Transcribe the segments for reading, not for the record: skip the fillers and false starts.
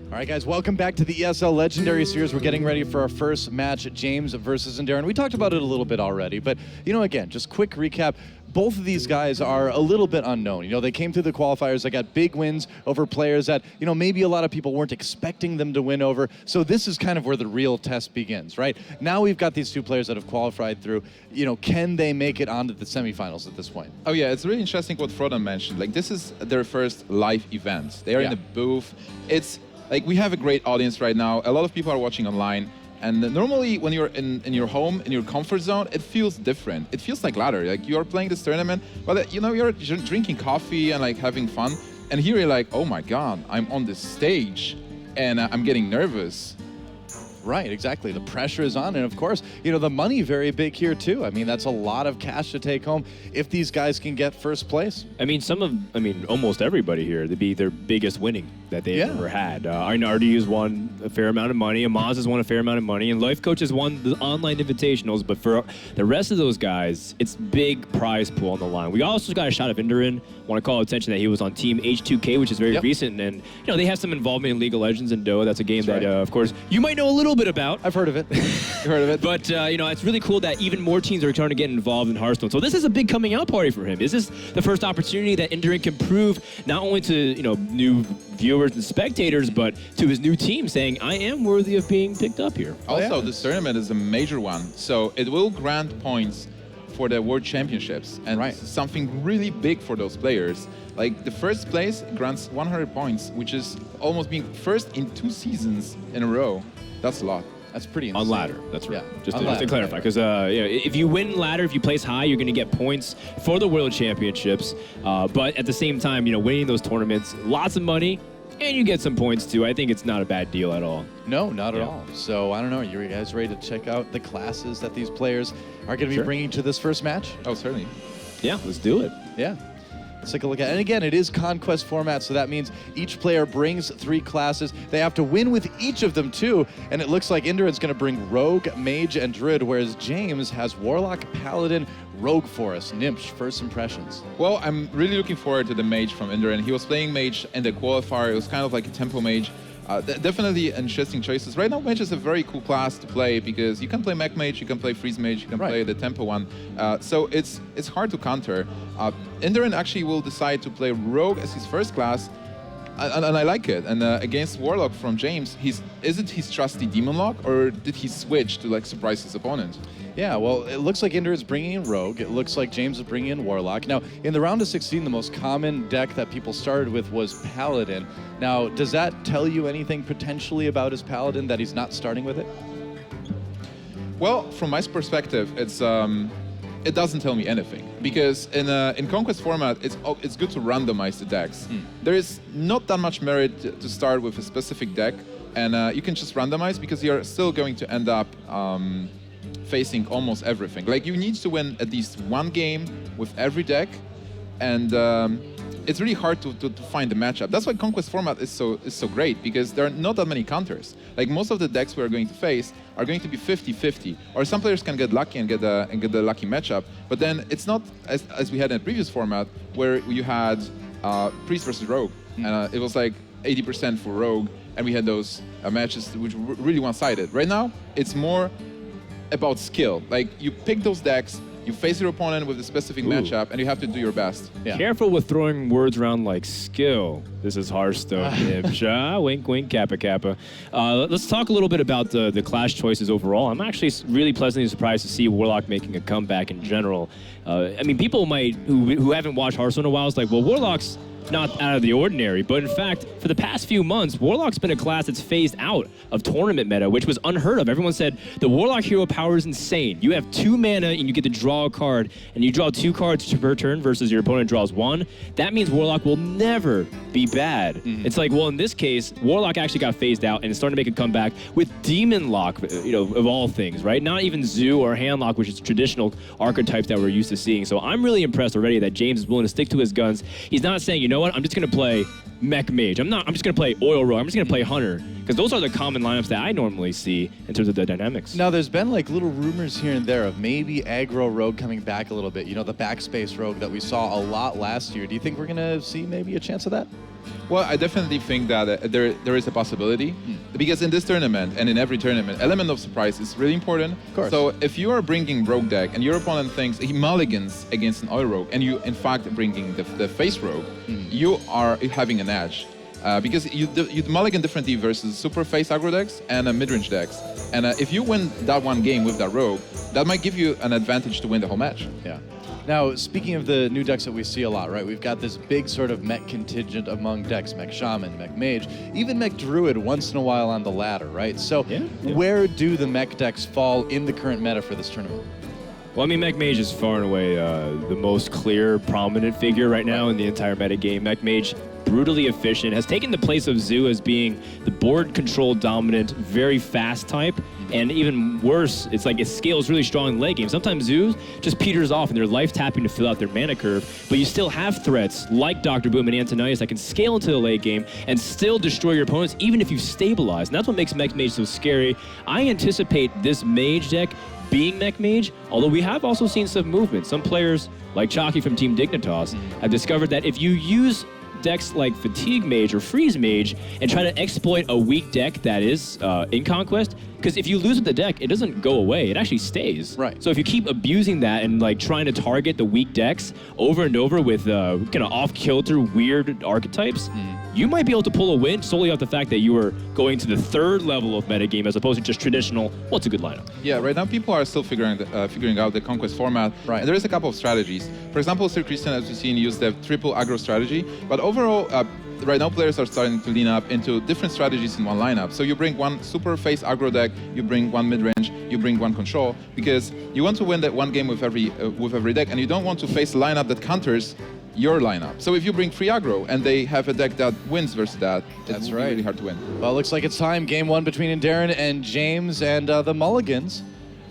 All right, guys, welcome back to the ESL Legendary Series. We're getting ready for our first match, James versus Inderen. We talked about it a little bit already, but, again, just quick recap. Both of these guys are a little bit unknown. They came through the qualifiers. They got big wins over players that, maybe a lot of people weren't expecting them to win over. So this is kind of where the real test begins, right? Now we've got these two players that have qualified through. Can they make it onto the semifinals at this point? Oh, yeah, it's really interesting what Frodo mentioned. Like, this is their first live event. They are in a booth. It's like, we have a great audience right now. A lot of people are watching online. And normally when you're in your home, in your comfort zone, it feels different. It feels like ladder. Like, you're playing this tournament, but you're drinking coffee and like having fun. And here you're like, oh my God, I'm on this stage and I'm getting nervous. Right, exactly. The pressure is on. And of course, the money very big here too. I mean, that's a lot of cash to take home if these guys can get first place. I mean, almost everybody here, they'd be their biggest winning that they've ever had. RD has won a fair amount of money. Amaz has won a fair amount of money. And Life Coach has won the online invitationals. But for the rest of those guys, it's big prize pool on the line. We also got a shot of Inderen. Want to call attention that he was on Team H2K, which is very recent. And, they have some involvement in League of Legends and Doa. That's a game that, of course, you might know a little bit about. I've heard of it. You've heard of it. But, it's really cool that even more teams are starting to get involved in Hearthstone. So this is a big coming out party for him. Is this the first opportunity that Inderen can prove not only to, new viewers and spectators, but to his new team saying, I am worthy of being picked up here? Also, this tournament is a major one. So it will grant points for the World Championships. And something really big for those players. Like, the first place grants 100 points, which is almost being first in 2 seasons in a row. That's a lot. That's pretty insane. On ladder, that's right. Yeah. Just to clarify, because if you win ladder, if you place high, you're going to get points for the World Championships. But at the same time, winning those tournaments, lots of money, and you get some points too. I think it's not a bad deal at all. No, not at all. So I don't know. Are you guys ready to check out the classes that these players are going to be bringing to this first match? Oh, certainly. Yeah, let's do it. Yeah. Let's take a look at it. And again, it is Conquest format, so that means each player brings 3 classes. They have to win with each of them, too. And it looks like Inderen's going to bring Rogue, Mage, and Druid, whereas James has Warlock, Paladin, Rogue for us. Nimsh, first impressions. Well, I'm really looking forward to the Mage from Inderen. He was playing Mage in the qualifier. It was kind of like a tempo Mage. Definitely interesting choices. Right now, Mage is a very cool class to play because you can play Mech Mage, you can play Freeze Mage, you can play the tempo one. So it's hard to counter. Inderen actually will decide to play Rogue as his first class, and I like it. And against Warlock from James, is it his trusty Demon Lock, or did he switch to surprise his opponent? Yeah, well, it looks like Inderen's bringing in Rogue. It looks like James is bringing in Warlock. Now, in the round of 16, the most common deck that people started with was Paladin. Now, does that tell you anything potentially about his Paladin, that he's not starting with it? Well, from my perspective, it doesn't tell me anything, because in Conquest format, it's good to randomize the decks. There is not that much merit to start with a specific deck, and you can just randomize because you're still going to end up facing almost everything. Like, you need to win at least 1 game with every deck, and it's really hard to find the matchup. That's why Conquest format is so great, because there are not that many counters. Like, most of the decks we are going to face are going to be 50-50, or some players can get lucky and get the lucky matchup. But then it's not as we had in the previous format, where you had Priest versus Rogue, and it was like 80% for Rogue, and we had those matches which were really one-sided. Right now, it's more about skill. Like, you pick those decks, you face your opponent with a specific matchup, and you have to do your best. Yeah. Careful with throwing words around like skill. This is Hearthstone. Wink, wink, kappa, kappa. Let's talk a little bit about the clash choices overall. I'm actually really pleasantly surprised to see Warlock making a comeback in general. I mean, people might, who haven't watched Hearthstone in a while, it's like, well, Warlock's not out of the ordinary, but in fact, for the past few months, Warlock's been a class that's phased out of tournament meta, which was unheard of. Everyone said, the Warlock hero power is insane. You have 2 mana and you get to draw a card, and you draw 2 cards per turn versus your opponent draws 1. That means Warlock will never be bad. It's like, well, in this case, Warlock actually got phased out and is starting to make a comeback with Demon Lock, of all things, right? Not even Zoo or Handlock, which is traditional archetypes that we're used to seeing. So I'm really impressed already that James is willing to stick to his guns. He's not saying, you know what, I'm just going to play Mech Mage. I'm just going to play Oil Rogue. I'm just going to play Hunter. Because those are the common lineups that I normally see in terms of the dynamics. Now, there's been like little rumors here and there of maybe aggro rogue coming back a little bit. You know, the backspace rogue that we saw a lot last year. Do you think we're going to see maybe a chance of that? Well, I definitely think that there is a possibility because in this tournament and in every tournament, element of surprise is really important. Of course. So if you are bringing rogue deck and your opponent thinks he mulligans against an oil rogue and you in fact bringing the face rogue, you are having an edge. Because you mulligan differently versus super face aggro decks and mid-range decks. And if you win that one game with that rogue, that might give you an advantage to win the whole match. Yeah. Now, speaking of the new decks that we see a lot, right? We've got this big sort of mech contingent among decks, mech shaman, mech mage, even mech druid once in a while on the ladder, right? So where do the mech decks fall in the current meta for this tournament? Well, I mean, Mech Mage is far and away the most clear, prominent figure right now in the entire meta game. Mech Mage, brutally efficient, has taken the place of Zoo as being the board control dominant, very fast type. And even worse, it's like it scales really strong in late game. Sometimes Zoo just peters off and they're life tapping to fill out their mana curve, but you still have threats like Dr. Boom and Antonius that can scale into the late game and still destroy your opponents even if you stabilize. And that's what makes Mech Mage so scary. I anticipate this Mage deck being Mech Mage, although we have also seen some movement. Some players, like Chalky from Team Dignitas, have discovered that if you use decks like Fatigue Mage or Freeze Mage and try to exploit a weak deck that is in Conquest, because if you lose with the deck, it doesn't go away, it actually stays. Right. So if you keep abusing that and like trying to target the weak decks over and over with kind of off-kilter, weird archetypes, you might be able to pull a win solely off the fact that you are going to the third level of metagame as opposed to just traditional, what's a good lineup? Yeah, right now people are still figuring out the Conquest format. Right. And there is a couple of strategies. For example, Sir Christian, as we've seen, used the triple aggro strategy. But overall, right now players are starting to lean up into different strategies in one lineup. So you bring one super face aggro deck, you bring one mid-range, you bring one control, because you want to win that one game with every deck, and you don't want to face a lineup that counters your lineup. So if you bring free aggro and they have a deck that wins versus that, it's really hard to win. Well, it looks like it's time. Game one between Inderen and James and the Mulligans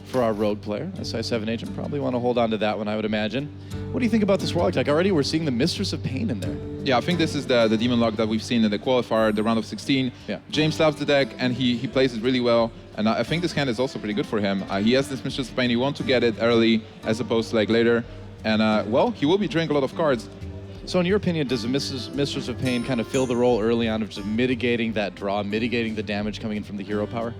for our rogue player. SI7 agent probably want to hold on to that one, I would imagine. What do you think about this Warlock deck? Already we're seeing the Mistress of Pain in there. Yeah, I think this is the Demon Lock that we've seen in the qualifier, the round of 16. Yeah. James loves the deck and he plays it really well. And I think this hand is also pretty good for him. He has this Mistress of Pain. You want to get it early as opposed to like later. And well, he will be drawing a lot of cards. So in your opinion, does the Mistress of Pain kind of fill the role early on of just mitigating that draw, mitigating the damage coming in from the hero power?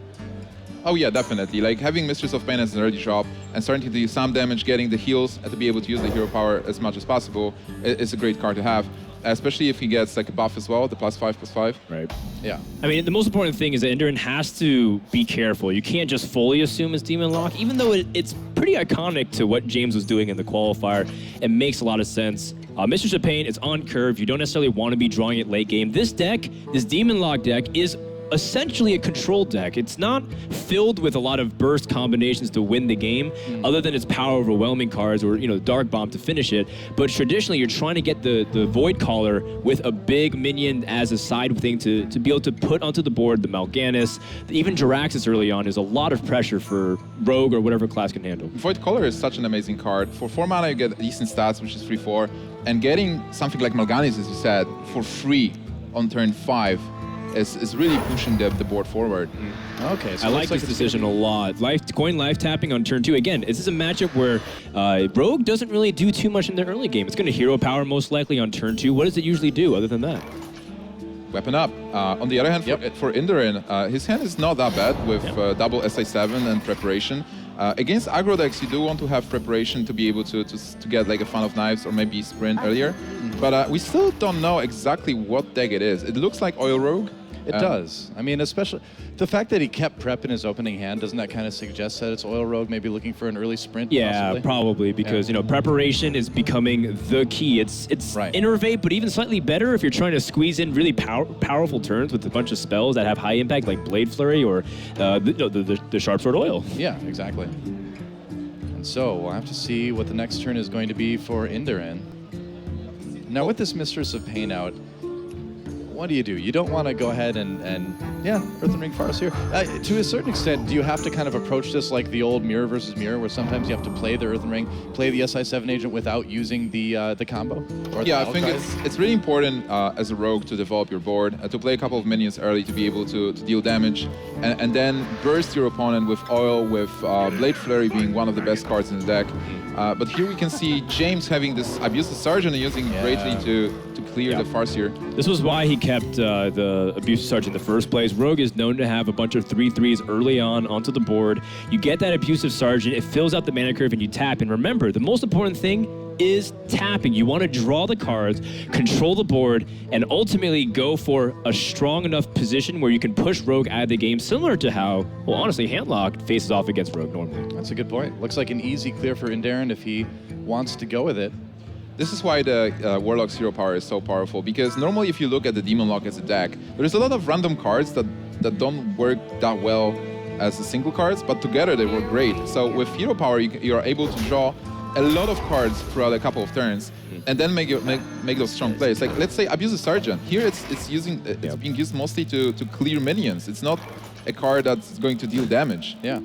Oh yeah, definitely. Like having Mistress of Pain as an early drop and starting to do some damage, getting the heals to be able to use the hero power as much as possible is a great card to have. Especially if he gets like a buff as well, the +5/+5. Right. Yeah. I mean, the most important thing is that Inderen has to be careful. You can't just fully assume it's Demon Lock, even though it's pretty iconic to what James was doing in the qualifier. It makes a lot of sense. Mistress of Pain is on curve. You don't necessarily want to be drawing it late game. This deck, this Demon Lock deck, is essentially a control deck. It's not filled with a lot of burst combinations to win the game, other than its power overwhelming cards or Dark Bomb to finish it. But traditionally, you're trying to get the Void Caller with a big minion as a side thing to be able to put onto the board the Mal'Ganis. Even Jaraxxus early on is a lot of pressure for Rogue or whatever class can handle. Void Caller is such an amazing card. For 4 mana, you get decent stats, which is 3/4, and getting something like Mal'Ganis, as you said, for free on turn 5 is really pushing the board forward. Okay, so I like this decision a lot. Going life tapping on turn 2. Again, this is a matchup where Rogue doesn't really do too much in the early game. It's going to hero power most likely on turn 2. What does it usually do other than that? Weapon up. On the other hand, for Inderen, his hand is not that bad with double SI7 and preparation. Against aggro decks, you do want to have preparation to be able to get like a Fan of Knives or maybe sprint earlier. But we still don't know exactly what deck it is. It looks like Oil Rogue. It does. I mean, especially the fact that he kept prep in his opening hand, doesn't that kind of suggest that it's Oil Rogue maybe looking for an early sprint? Yeah, possibly? probably, because preparation is becoming the key. It's right. Innervate, but even slightly better if you're trying to squeeze in really powerful turns with a bunch of spells that have high impact, like Blade Flurry or the Sharp Sword Oil. Yeah, exactly. And so we'll have to see what the next turn is going to be for Inderen. Now with this Mistress of Pain out, what do? You don't want to go ahead and yeah, Earthen Ring Farce here. To a certain extent, do you have to kind of approach this like the old mirror versus mirror, where sometimes you have to play the Earthen Ring, play the SI7 agent without using the combo? Or Yeah, I think it's really important as a rogue to develop your board, to play a couple of minions early to be able to deal damage, and then burst your opponent with oil, with Blade Flurry being one of the best cards in the deck. But here we can see James having this Abuse the Sergeant and using it greatly to clear the Farseer. This was why he kept the Abuse Sergeant in the first place. Rogue is known to have a bunch of 3/3s early on onto the board. You get that Abusive Sergeant, it fills out the mana curve, and you tap. And remember, the most important thing is tapping. You want to draw the cards, control the board, and ultimately go for a strong enough position where you can push Rogue out of the game, similar to how, well, honestly, Handlock faces off against Rogue normally. That's a good point. Looks like an easy clear for Inderen if he wants to go with it. This is why the Warlock's hero power is so powerful, because normally if you look at the Demon Lock as a deck, there's a lot of random cards that don't work that well as a single cards, but together they work great. So with hero power, you are able to draw a lot of cards throughout a couple of turns, and then make those strong plays. Like, let's say Abuse the Sergeant. Here it's being used mostly to clear minions. It's not a card that's going to deal damage. Yeah.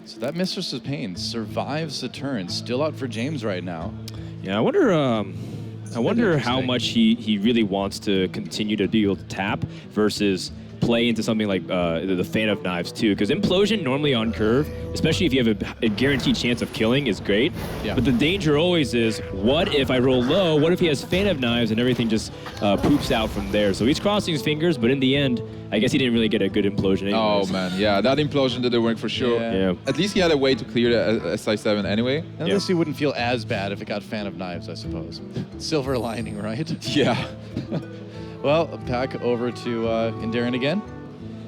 So that Mistress of Pain survives the turn. Still out for James right now. Yeah, I wonder how much he really wants to continue to be able to tap versus play into something like the Fan of Knives too, because Implosion normally on curve, especially if you have a guaranteed chance of killing, is great. Yeah. But the danger always is, what if I roll low? What if he has Fan of Knives and everything just poops out from there? So he's crossing his fingers, but in the end, I guess he didn't really get a good Implosion anyways. Oh man, yeah, that Implosion didn't work for sure. Yeah. At least he had a way to clear the SI7 anyway. At least he wouldn't feel as bad if it got Fan of Knives, I suppose. Silver lining, right? Yeah. Well, back over to Inderen again.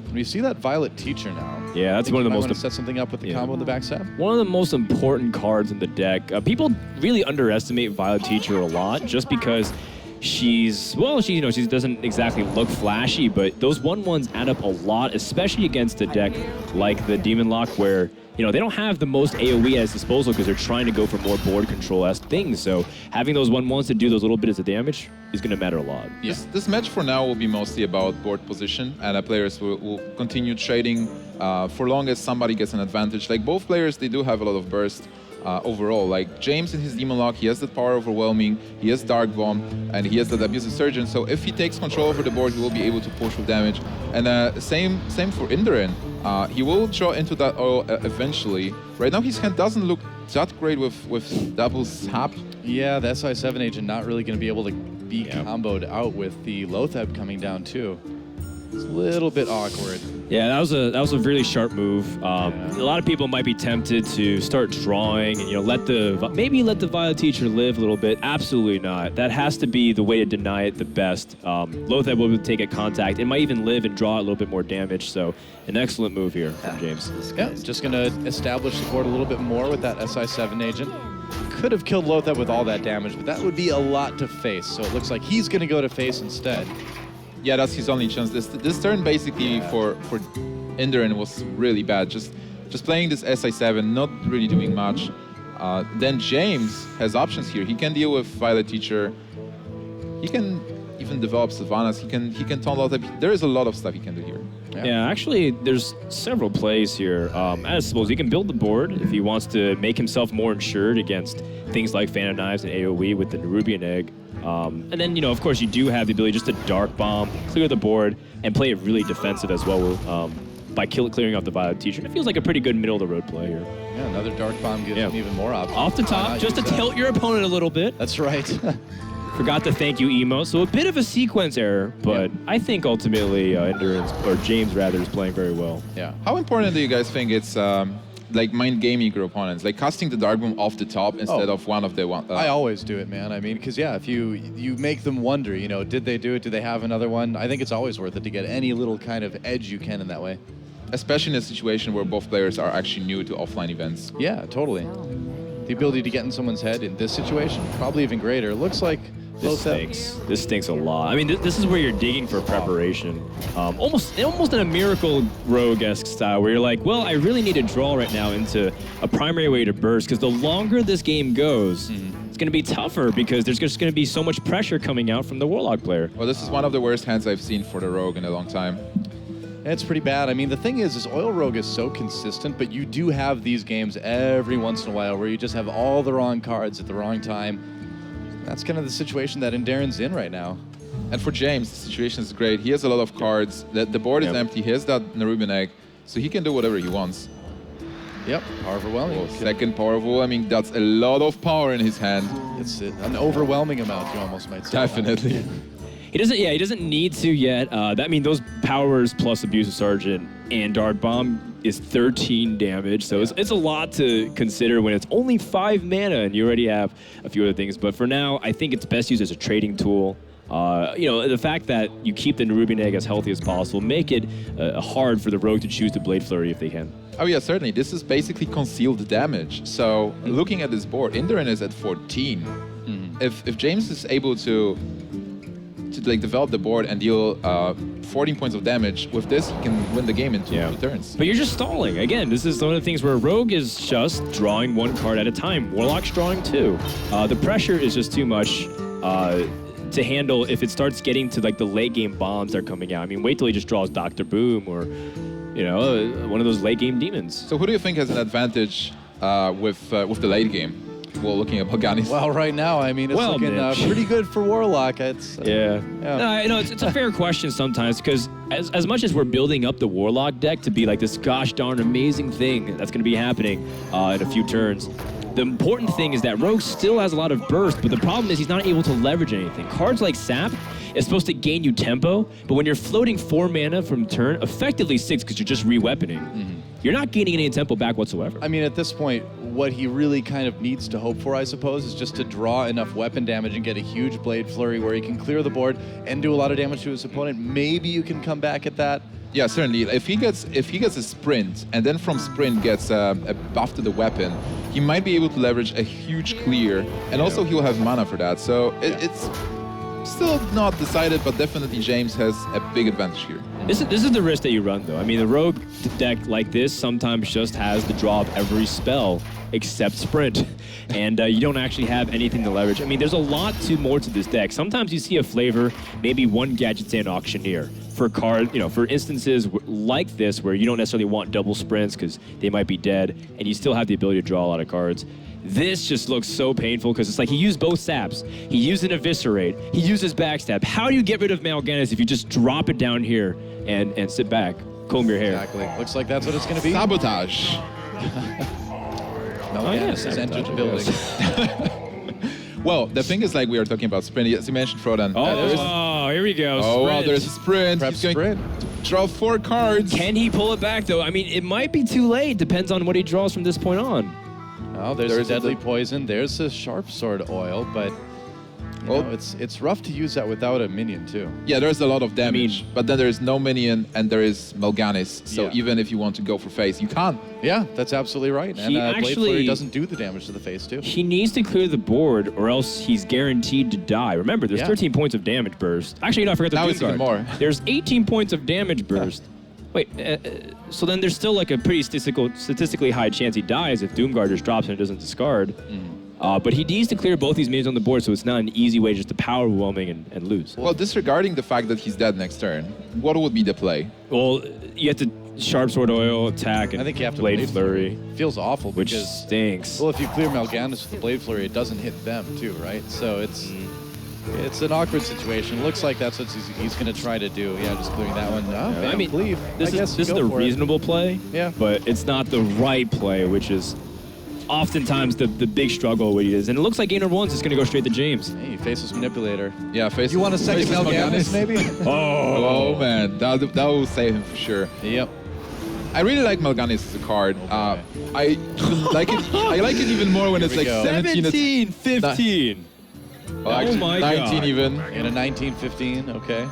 And we see that Violet Teacher now. Yeah, that's one of the most. Want to set something up with the combo in the backstab. One of the most important cards in the deck. People really underestimate Violet Teacher a lot, just because she doesn't exactly look flashy, but those 1/1s add up a lot, especially against a deck like the Demon Lock, where they don't have the most AoE at his disposal because they're trying to go for more board control-esque things. So having those 1/1s to do those little bits of damage is going to matter a lot. Yeah. This match for now will be mostly about board position, and players will continue trading for long as somebody gets an advantage. Like, both players, they do have a lot of burst overall. Like, James in his Demon Lock, he has that Power Overwhelming, he has Dark Bomb, and he has that Abusive Surgeon. So if he takes control over the board, he will be able to push with damage. And same for Inderen. He will draw into that oil eventually. Right now his hand doesn't look that great with double sap. Yeah, the SI7 agent not really going to be able to be comboed out with the Lotheb coming down too. It's a little bit awkward. Yeah, that was a really sharp move. A lot of people might be tempted to start drawing and let the Violet Teacher live a little bit. Absolutely not. That has to be the way to deny it the best. Lotheb will take a contact. It might even live and draw a little bit more damage. So an excellent move here from James. Yeah, just going to establish the board a little bit more with that SI7 agent. Could have killed Lotheb with all that damage, but that would be a lot to face. So it looks like he's going to go to face instead. Yeah, that's his only chance. This turn basically for Inderen was really bad. Just playing this SI7, not really doing much. Then James has options here. He can deal with Violet Teacher. He can even develop Sylvanas. He can taunt Lotheb. There is a lot of stuff he can do here. Yeah, actually, there's several plays here. I suppose he can build the board if he wants to make himself more insured against things like Fan of Knives and AoE with the Nerubian Egg. And then, of course, you do have the ability just to Dark Bomb, clear the board, and play it really defensive as well by clearing out the Violet Teacher. It feels like a pretty good middle-of-the-road play here. Yeah, another Dark Bomb gives him even more options. Off the top, just to tilt your opponent a little bit. That's right. Forgot the thank you emo, so a bit of a sequence error, but I think ultimately James rather is playing very well. Yeah. How important do you guys think it's like mind gaming your opponents, like casting the Dark Bomb off the top instead of one of the one? I always do it, man. I mean, because if you make them wonder, did they do it? Do they have another one? I think it's always worth it to get any little kind of edge you can in that way. Especially in a situation where both players are actually new to offline events. Yeah, totally. The ability to get in someone's head in this situation, probably even greater. Looks like this stinks a lot. I mean, this is where you're digging for preparation. Almost in a Miracle Rogue-esque style, where you're like, well, I really need to draw right now into a primary way to burst, because the longer this game goes, it's going to be tougher because there's just going to be so much pressure coming out from the Warlock player. Well, this is one of the worst hands I've seen for the Rogue in a long time. It's pretty bad. I mean, the thing is Oil Rogue is so consistent, but you do have these games every once in a while where you just have all the wrong cards at the wrong time. That's kind of the situation that Inderen's in right now. And for James, the situation is great. He has a lot of cards. The board is empty. He has that Nerubian Egg, so he can do whatever he wants. Yep, power overwhelming. Oh, second powerful. I mean, that's a lot of power in his hand. It's an overwhelming amount, you almost might say. Definitely. He doesn't need to yet. Those powers plus Abusive Sergeant and Dart Bomb is 13 damage, so it's a lot to consider when it's only 5 mana and you already have a few other things. But for now, I think it's best used as a trading tool. The fact that you keep the Nerubian Egg as healthy as possible, make it hard for the Rogue to choose the Blade Flurry if they can. Oh yeah, certainly. This is basically concealed damage. So looking at this board, Inderen is at 14. If James is able to develop the board and deal 14 points of damage, with this he can win the game in 2 turns. But you're just stalling. Again, this is one of the things where Rogue is just drawing 1 card at a time. Warlock's drawing 2. The pressure is just too much to handle if it starts getting to the late game bombs that are coming out. I mean, wait till he just draws Dr. Boom or one of those late game demons. So who do you think has an advantage with the late game? Well, looking at Mal'Ganis. Well, right now, I mean, it's looking pretty good for Warlock. It's it's a fair question sometimes because as much as we're building up the Warlock deck to be like this gosh darn amazing thing that's going to be happening in a few turns, the important thing is that Rogue still has a lot of burst, but the problem is he's not able to leverage anything. Cards like Sap is supposed to gain you tempo, but when you're floating 4 mana from turn, effectively 6 because you're just re-weaponing, you're not gaining any tempo back whatsoever. I mean, at this point, what he really kind of needs to hope for, I suppose, is just to draw enough weapon damage and get a huge Blade Flurry where he can clear the board and do a lot of damage to his opponent. Maybe you can come back at that. Yeah, certainly. If he gets a sprint and then from sprint gets a buff to the weapon, he might be able to leverage a huge clear, and also he'll have mana for that. So it's still not decided, but definitely James has a big advantage here. This is the risk that you run, though. I mean, the Rogue deck like this sometimes just has the draw of every spell except Sprint, and you don't actually have anything to leverage. I mean, there's a lot more to this deck. Sometimes you see a flavor, maybe 1 Gadget and Auctioneer for for instances like this where you don't necessarily want double sprints because they might be dead, and you still have the ability to draw a lot of cards. This just looks so painful because it's like he used both saps. He used an Eviscerate. He uses Backstab. How do you get rid of Mal'Ganis if you just drop it down here and sit back, comb your hair? Exactly. Looks like that's what it's going to be. Sabotage. Mal'Ganis has entered the building. Well, the thing is, we are talking about sprint. As you mentioned, Frodan. Here we go. Oh, wow, Sprint. there's a sprint. Prep He's going sprint. to draw 4 cards. Can he pull it back, though? I mean, it might be too late. Depends on what he draws from this point on. Oh, there's a deadly poison. There's a sharp sword oil, but it's rough to use that without a minion too. Yeah, there's a lot of damage, but then there is no minion and there is Mal'Ganis. So even if you want to go for face, you can't. Yeah, that's absolutely right. He and Blade actually Flurry doesn't do the damage to the face too. He needs to clear the board or else he's guaranteed to die. Remember, there's 13 points of damage burst. Actually, I forgot the Now Doom it's even Guard. more. There's 18 points of damage burst. Wait, so then there's still a pretty statistically high chance he dies if Doomguard just drops and it doesn't discard. But he needs to clear both these minions on the board, so it's not an easy way just to power overwhelming and lose. Well, disregarding the fact that he's dead next turn, what would be the play? Well, you have to Sharp Sword Oil, attack, and I think you have to Blade Flurry. Feels awful which because stinks. Well, if you clear Mal'Ganis with the Blade Flurry, it doesn't hit them too, right? So it's an awkward situation. Looks like that's what he's going to try to do. Yeah, just clearing that one. I mean, believe. this is the reasonable play. Yeah. But it's not the right play, which is oftentimes the big struggle with it is. And it looks like Gainer One's is going to go straight to James. Hey, Faceless Manipulator. Yeah, Faceless. You want a second Mal'Ganis, maybe? Oh man, that will save him for sure. Yep. I really like Mal'Ganis as a card. I like it. I like it even more when it's like 17, 15. Well, actually, my 19 God. even. In a 1915, okay.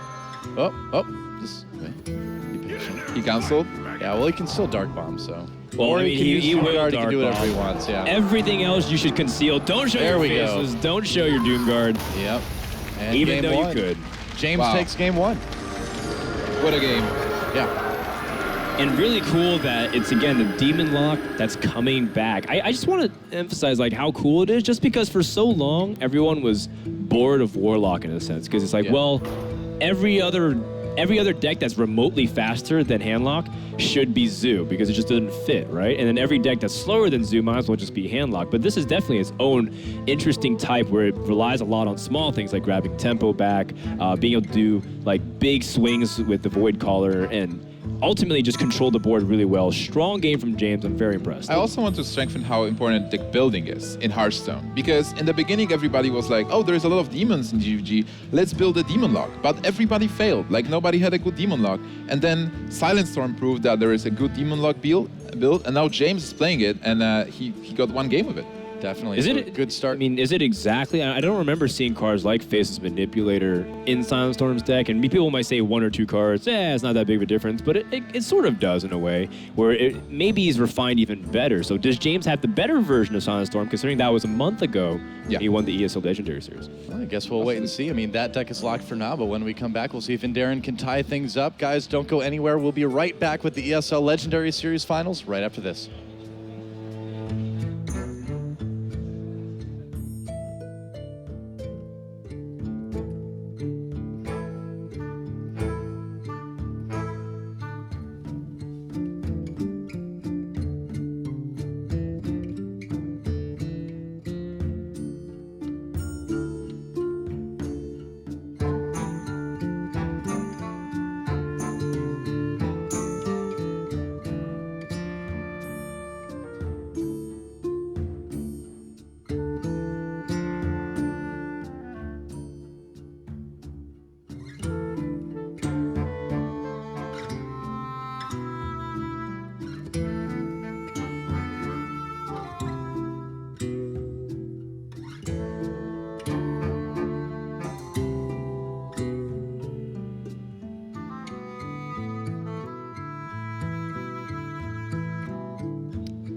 Just be patient. He cancelled. Yeah, well, he can still Dark Bomb, so. Well, or I mean, he can use he will Doomguard, he can do Dark whatever he Bomb. wants, yeah. Everything else you should conceal. Don't show There your we go. faceless. Don't show your Doomguard. Yep. And Even game though one. you could. James Wow. takes game 1. What a game. Yeah. And really cool that it's, again, the Demon Lock that's coming back. I just want to emphasize like how cool it is, just because for so long, everyone was bored of Warlock in a sense. Because it's like, well, every other deck that's remotely faster than Handlock should be Zoo, because it just doesn't fit, right? And then every deck that's slower than Zoo might as well just be Handlock. But this is definitely its own interesting type where it relies a lot on small things like grabbing tempo back, being able to do like big swings with the Void Caller, and ultimately just control the board really well. Strong game from James. I'm very impressed. I also want to strengthen how important deck building is in Hearthstone, because in the beginning everybody was like, oh, there's a lot of demons in GVG, let's build a demon lock. But everybody failed, like nobody had a good demon lock. And then Silent Storm proved that there is a good demon lock build, and now James is playing it, and he got one game of it. Definitely. Is it a good start? I mean, is it exactly? I don't remember seeing cards like Faceless Manipulator in Silent Storm's deck, and people might say 1 or 2 cards, it's not that big of a difference, but it sort of does in a way, where maybe he's refined even better. So does James have the better version of Silent Storm, considering that was a month ago he won the ESL Legendary Series? Well, I guess we'll wait and see. I mean, that deck is locked for now, but when we come back, we'll see if Inderen can tie things up. Guys, don't go anywhere. We'll be right back with the ESL Legendary Series finals right after this.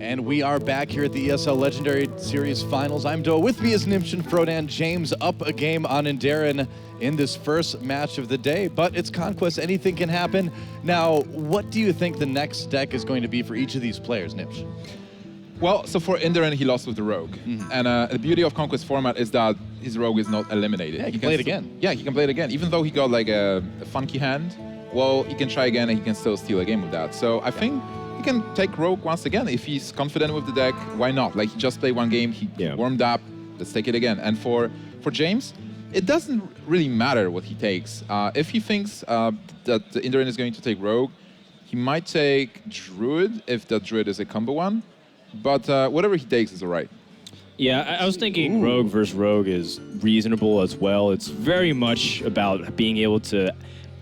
And we are back here at the ESL Legendary Series Finals. I'm Doa. With me is Nimsh and Frodan. James up a game on Inderen in this first match of the day. But it's Conquest. Anything can happen. Now, what do you think the next deck is going to be for each of these players, Nimsh? Well, so for Inderen, he lost with the Rogue. And the beauty of Conquest format is that his Rogue is not eliminated. Yeah, he can play it again. Yeah, he can play it again. Even though he got like a funky hand, well, he can try again and he can still steal a game with that. So I think he can take Rogue once again. If he's confident with the deck, why not? Like, he just played one game, he warmed up, let's take it again. And for James, it doesn't really matter what he takes. If he thinks that the Inderen is going to take Rogue, he might take Druid, if that Druid is a combo one. But whatever he takes is all right. Yeah, I was thinking Rogue versus Rogue is reasonable as well. It's very much about being able to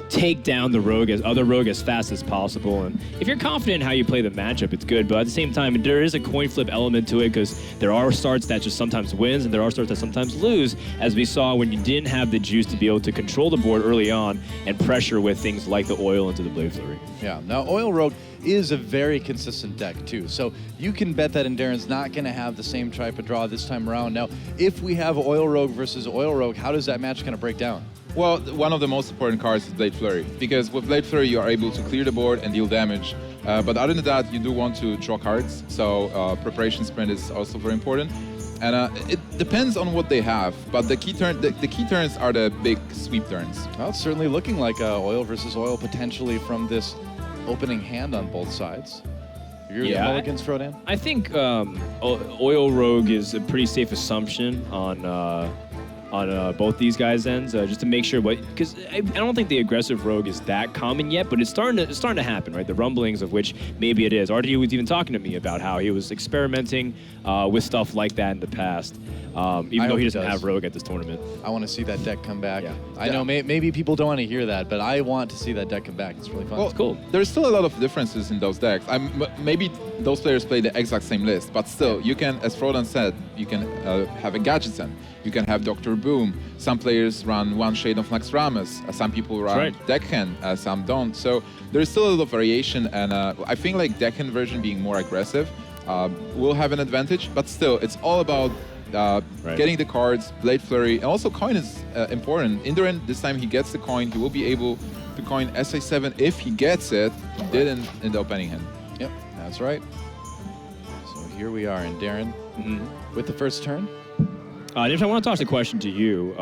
take down the other rogue as fast as possible. And if you're confident in how you play the matchup, it's good. But at the same time, there is a coin flip element to it, because there are starts that just sometimes wins and there are starts that sometimes lose, as we saw when you didn't have the juice to be able to control the board early on and pressure with things like the oil into the Blade Flurry. Yeah, now Oil Rogue is a very consistent deck too. So you can bet that Inderen's not going to have the same type of draw this time around. Now, if we have Oil Rogue versus Oil Rogue, how does that match going to break down? Well, one of the most important cards is Blade Flurry, because with Blade Flurry you are able to clear the board and deal damage. But other than that, you do want to draw cards, so preparation sprint is also very important. And it depends on what they have, but the key turns are the big sweep turns. Well, it's certainly looking like Oil versus Oil potentially from this opening hand on both sides. You agree with the mulligans, Frodan? I think Oil Rogue is a pretty safe assumption on both these guys' ends, just to make sure. Because I don't think the aggressive Rogue is that common yet, but it's starting to happen, right? The rumblings of which maybe it is. RD was even talking to me about how he was experimenting with stuff like that in the past, even though he doesn't have Rogue at this tournament. I want to see that deck come back. Yeah. I know maybe people don't want to hear that, but I want to see that deck come back. It's really fun. Well, it's cool. There's still a lot of differences in those decks. Maybe those players play the exact same list, but still, you can, as Frodan said, you can have a Gadgetzan. You can have Dr. Boom. Some players run one shade of Naxxramas. Some people run Deckhand, some don't. So there's still a lot of variation, and I think like Deckhand version being more aggressive will have an advantage, but still, it's all about getting the cards, Blade Flurry, and also coin is important. Inderen, this time he gets the coin, he will be able the coin SA7 if he gets it. He didn't end up ending him. Yep, that's right. So here we are in Inderen with the first turn. If I want to toss a question to you,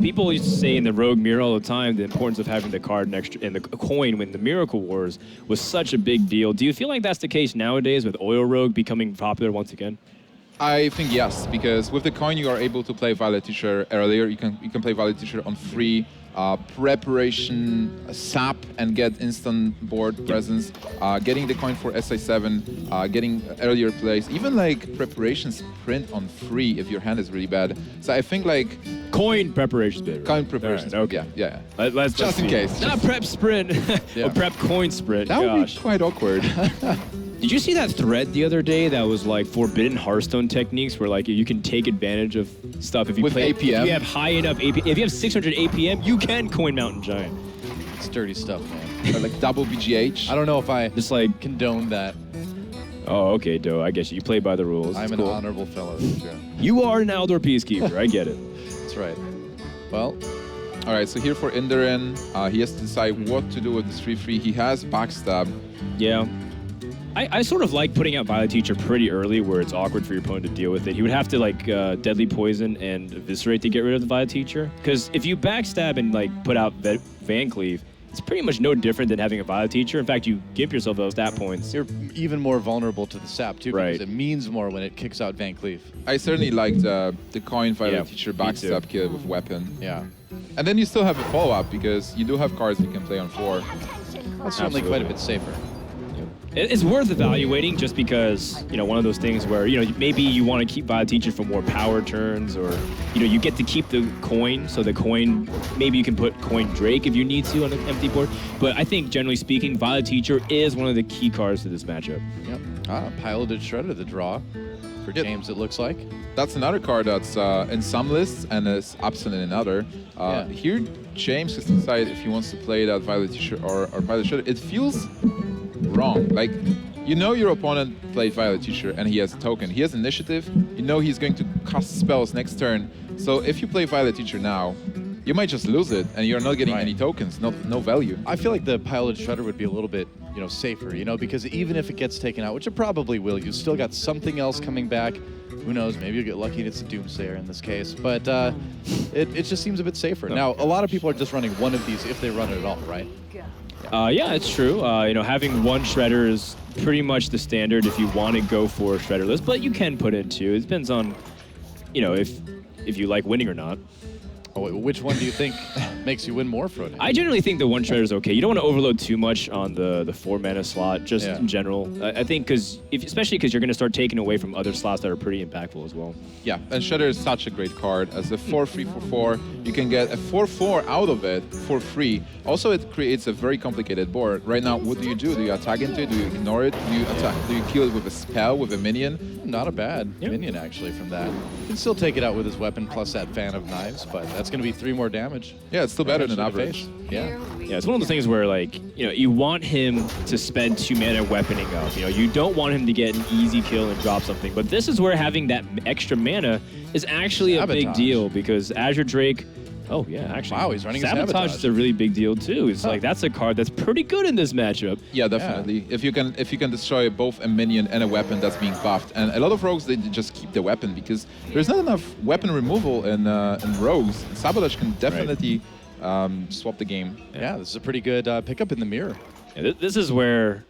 people used to say in the Rogue Mirror all the time the importance of having the card next and the coin when the Miracle Wars was such a big deal. Do you feel like that's the case nowadays with Oil Rogue becoming popular once again? I think yes, because with the coin you are able to play Violet Teacher earlier. You can play Violet Teacher on free preparation sap and get instant board presence. Getting the coin for SA7, getting earlier plays, even like preparation sprint on free if your hand is really bad. So I think like coin preparation bit. Coin preparation. Right, okay. Yeah. Let's just in case. Not prep sprint or prep coin sprint. That would be quite awkward. Did you see that thread the other day that was like forbidden Hearthstone techniques where like you can take advantage of stuff if you with play APM? If you have high enough APM, if you have 600 APM, you can coin Mountain Giant. It's dirty stuff, man. Or like double BGH. I don't know if I Just like condone that. Oh, okay, Doe. I guess you play by the rules. I'm It's an cool. honorable fellow. Sure. You are an Aldor Peacekeeper. I get it. That's right. Well, all right, so here for Inderen, he has to decide what to do with this 3/3. He has backstab. Yeah. I sort of like putting out Violet Teacher pretty early where it's awkward for your opponent to deal with it. He would have to like Deadly Poison and Eviscerate to get rid of the Violet Teacher. Because if you backstab and like put out Van Cleave, it's pretty much no different than having a Violet Teacher. In fact, you give yourself those stat points. you're even more vulnerable to the sap, too, Right. because it means more when it kicks out Van Cleef. I certainly liked the coin Violet Yeah, Teacher me too. backstab kill with weapon. Yeah. And then you still have a follow-up because you do have cards you can play on 4. That's certainly quite a bit safer. It's worth evaluating just because, one of those things where, maybe you want to keep Violet Teacher for more power turns or, you get to keep the coin. So the coin, maybe you can put coin Drake if you need to on an empty board. But I think, generally speaking, Violet Teacher is one of the key cards to this matchup. Yep. Piloted Shredder, the draw for James, it looks like. That's another card that's in some lists and is absent in another. Here, James has decided if he wants to play that Violet Teacher or Violet Shredder. It feels wrong. Like, your opponent played Violet Teacher and he has a token. He has initiative. He's going to cast spells next turn. So if you play Violet Teacher now, you might just lose it and you're not getting any tokens, no value. I feel like the Piloted Shredder would be a little bit, safer, because even if it gets taken out, which it probably will, you still got something else coming back. Who knows? Maybe you'll get lucky and it's a Doomsayer in this case. But it just seems a bit safer. Now, a lot of people are just running one of these if they run it at all, right? Yeah, it's true. Having one Shredder is pretty much the standard if you want to go for a Shredder list, but you can put in 2. It depends on, if you like winning or not. Oh, which one do you think makes you win more, Frodo? I generally think the one Shredder is okay. You don't want to overload too much on the 4 mana slot, just in general. I think especially because you're going to start taking away from other slots that are pretty impactful as well. Yeah, and Shredder is such a great card. As a 4/3 for 4, you can get a 4/4 out of it for free. Also, it creates a very complicated board. Right now, what do? Do you attack into it? Do you ignore it? Do you attack? Do you kill it with a spell, with a minion? Not a bad minion, actually, from that. You can still take it out with his weapon plus that Fan of Knives, but that's going to be 3 more damage. Yeah, it's still better than to the average. face. Yeah. Yeah, it's one of those things where, you want him to spend 2 mana weaponing up. You don't want him to get an easy kill and drop something. But this is where having that extra mana is actually a big deal because Azure Drake. Oh yeah, actually. Wow, he's running Sabotage is a really big deal too. It's like that's a card that's pretty good in this matchup. Yeah, definitely. If you can destroy both a minion and a weapon that's being buffed, and a lot of rogues they just keep the weapon because there's not enough weapon removal in rogues. Sabotage can definitely swap the game. Yeah, this is a pretty good pickup in the mirror. Yeah, this is where.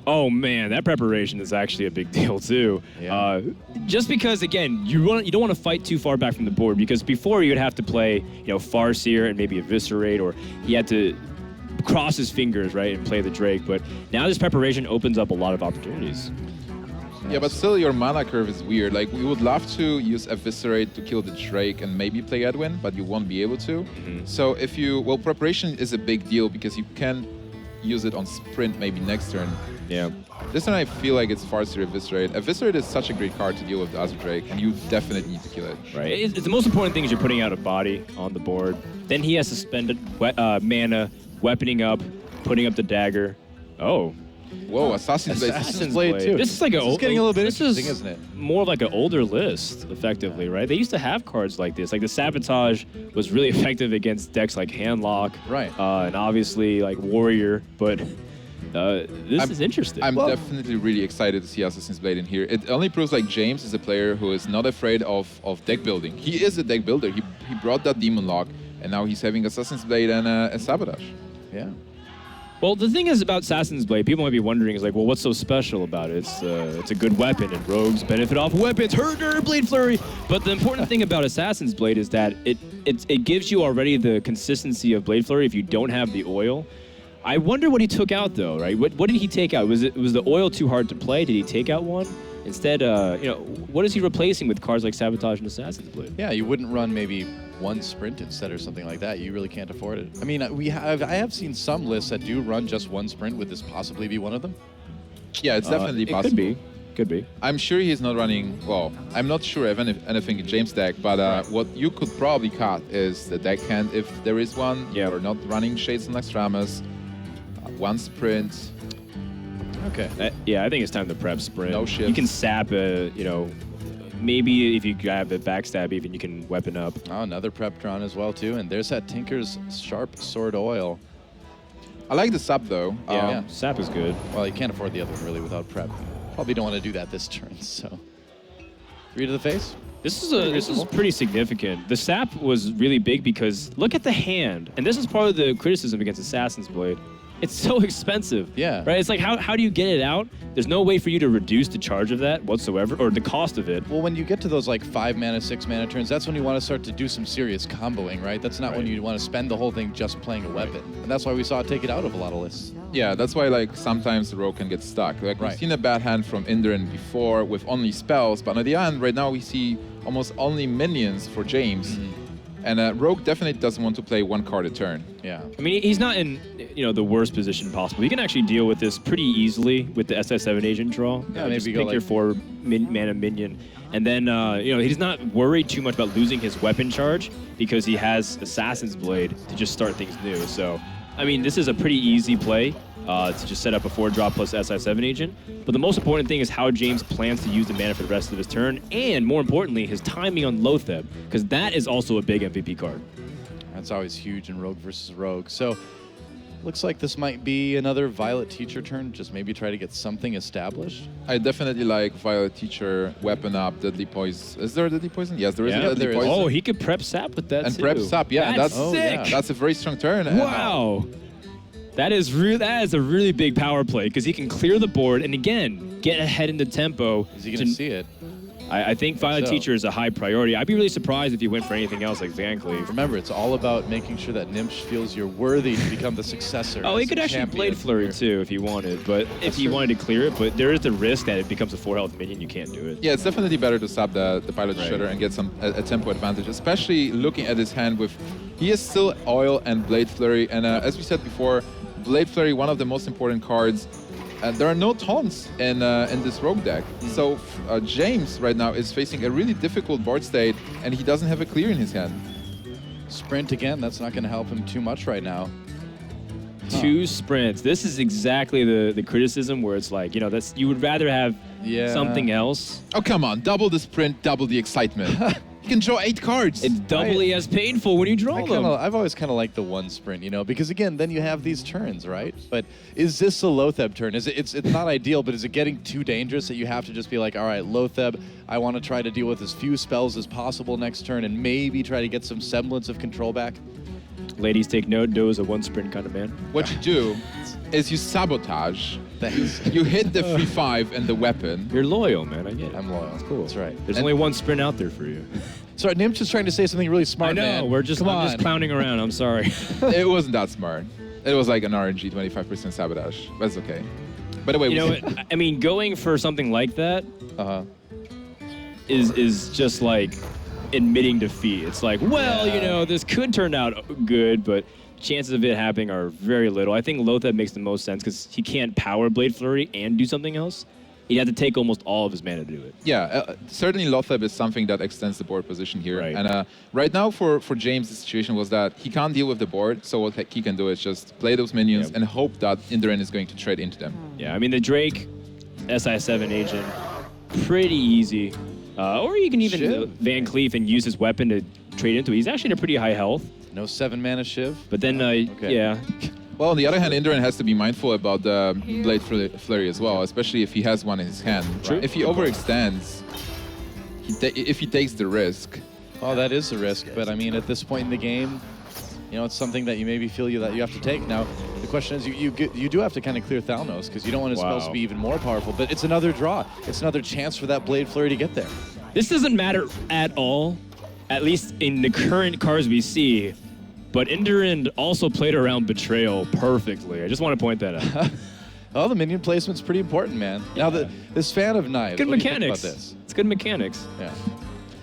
Oh man, that preparation is actually a big deal too. Yeah. Just because, again, you don't want to fight too far back from the board because before you'd have to play, Farseer and maybe Eviscerate, or he had to cross his fingers, right, and play the Drake. But now this preparation opens up a lot of opportunities. Yeah, but still your mana curve is weird. Like, we would love to use Eviscerate to kill the Drake and maybe play Edwin, but you won't be able to. So preparation is a big deal because you can use it on sprint maybe next turn. Yeah. This time I feel like it's Farseer Eviscerate. Eviscerate is such a great card to deal with the Azure Drake, and you definitely need to kill it. Right. It's the most important thing is you're putting out a body on the board. Then he has to spend mana, weaponing up, putting up the dagger. Oh, Whoa, Assassin's Blade. Assassin's Blade too. This is like This is getting a little bit interesting, is isn't it? more of like an older list, effectively, right? They used to have cards like this. Like the Sabotage was really effective against decks like Handlock, Right. And obviously like Warrior. But this is interesting. I'm definitely really excited to see Assassin's Blade in here. It only proves like James is a player who is not afraid of deck building. He is a deck builder. He brought that Demon Lock, and now he's having Assassin's Blade and a Sabotage. Yeah. Well, the thing is about Assassin's Blade, people might be wondering, is like, well, what's so special about it? It's a good weapon, and rogues benefit off weapons. Herder, Blade Flurry. But the important thing about Assassin's Blade is that it gives you already the consistency of Blade Flurry if you don't have the oil. I wonder what he took out though, right? What did he take out? Was the oil too hard to play? Did he take out one? Instead, what is he replacing with cards like Sabotage and Assassin's Blade? Yeah, you wouldn't run maybe one sprint instead or something like that. You really can't afford it. I mean, I have seen some lists that do run just one sprint. Would this possibly be one of them? Yeah, it's definitely possible. Could be. I'm sure he's not running, well, I'm not sure if anything in James' deck, but what you could probably cut is the deck hand if there is one. Yeah. You're not running Shades and Extremas. One sprint. Okay. Yeah, I think it's time to prep sprint. No shifts. You can sap, maybe if you grab a backstab, even you can weapon up. Oh, another prep drawn as well too, and there's that Tinker's Sharp Sword Oil. I like the sub though. Yeah. Sap is good. Well, you can't afford the other one really without prep. Probably don't want to do that this turn. So, 3 to the face. This is pretty significant. The sap was really big because look at the hand, and this is part of the criticism against Assassin's Blade. It's so expensive. Yeah. Right? It's like, how do you get it out? There's no way for you to reduce the charge of that whatsoever, or the cost of it. Well, when you get to those like 5 mana, 6 mana turns, that's when you want to start to do some serious comboing, right? That's not when you want to spend the whole thing just playing a weapon. And that's why we saw it take it out of a lot of lists. Yeah, that's why like sometimes the rogue can get stuck. Like we've seen a bad hand from Inderen before with only spells, but on the other hand, right now we see almost only minions for James. And rogue definitely doesn't want to play one card a turn. Yeah. I mean, he's not in the worst position possible. You can actually deal with this pretty easily with the SS7 agent draw. Yeah, Just maybe go pick like your 4 mana minion. And then, he's not worried too much about losing his weapon charge because he has Assassin's Blade to just start things new. So, I mean, this is a pretty easy play to just set up a 4-drop plus SI7 agent. But the most important thing is how James plans to use the mana for the rest of his turn, and more importantly, his timing on Lotheb, because that is also a big MVP card. That's always huge in Rogue versus Rogue. So, looks like this might be another Violet Teacher turn. Just maybe try to get something established. I definitely like Violet Teacher, weapon up, Deadly Poison. Is there a Deadly Poison? Yes, there is a Deadly there is. Poison. Oh, he could prep sap with that and too. prep sap, yeah. That's sick. That's a very strong turn. Wow. That is a really big power play because he can clear the board and again get ahead in the tempo. Is he going to see it? I think Violet So. Teacher is a high priority. I'd be really surprised if he went for anything else like Van Cleave. Remember, it's all about making sure that Gnimsh feels you're worthy to become the successor. Oh, as he could the actually champion Blade Flurry here. too if he wanted, but if he wanted to clear it, but there is the risk that it becomes a 4-health minion, you can't do it. Yeah, it's definitely better to sub the Pilot Shredder and get a tempo advantage, especially looking at his hand with... He has still Oil and Blade Flurry, and as we said before, Blade Flurry, one of the most important cards. There are no taunts in this rogue deck. So James right now is facing a really difficult board state, and he doesn't have a clear in his hand. Sprint again, that's not going to help him too much right now. 2 sprints. This is exactly the criticism where it's like, that's you would rather have something else. Oh, come on. Double the sprint, double the excitement. You can draw 8 cards. It's doubly as painful when you draw them. I've always kind of liked the 1 sprint, because again, then you have these turns, right? But is this a Lotheb turn? It's not ideal, but is it getting too dangerous that you have to just be like, all right, Lotheb, I want to try to deal with as few spells as possible next turn and maybe try to get some semblance of control back? Ladies, take note. Doe is a 1 sprint kind of man. What you do is you sabotage. Thanks. You hit the 3/5 and the weapon. You're loyal, man. I get it. I'm loyal. That's cool. That's right. There's only 1 sprint out there for you. Sorry, Nim's just trying to say something really smart, I know. man. I'm just clowning around. I'm sorry. It wasn't that smart. It was like an RNG 25% sabotage. That's okay. By the way, You know what? I mean, going for something like that is just like admitting defeat. It's like, well, this could turn out good, but chances of it happening are very little. I think Lotheb makes the most sense because he can't power Blade Flurry and do something else. he'd have to take almost all of his mana to do it. Yeah, certainly Lotheb is something that extends the board position here. Right. And right now for James, the situation was that he can't deal with the board, so what he can do is just play those minions and hope that Inderen is going to trade into them. Yeah, I mean, the Drake SI7 agent, pretty easy. Or you can even Van Cleef and use his weapon to trade into it. He's actually in a pretty high health. No 7 mana Shiv. But then, yeah. Well, on the other hand, Inderen has to be mindful about the Blade Flurry as well, especially if he has one in his hand. True. If he overextends, if he takes the risk. Oh, that is a risk, but I mean, at this point in the game, you know, it's something that you maybe feel that you have to take. Now, the question is, you do have to kind of clear Thalnos, because you don't want his spells to be even more powerful, but it's another draw. It's another chance for that Blade Flurry to get there. This doesn't matter at all, at least in the current cards we see. But Inderen also played around Betrayal perfectly. I just want to point that out. Oh, the minion placement's pretty important, man. Now, this fan of knives, Good what mechanics. do you think about this? It's good mechanics. Yeah.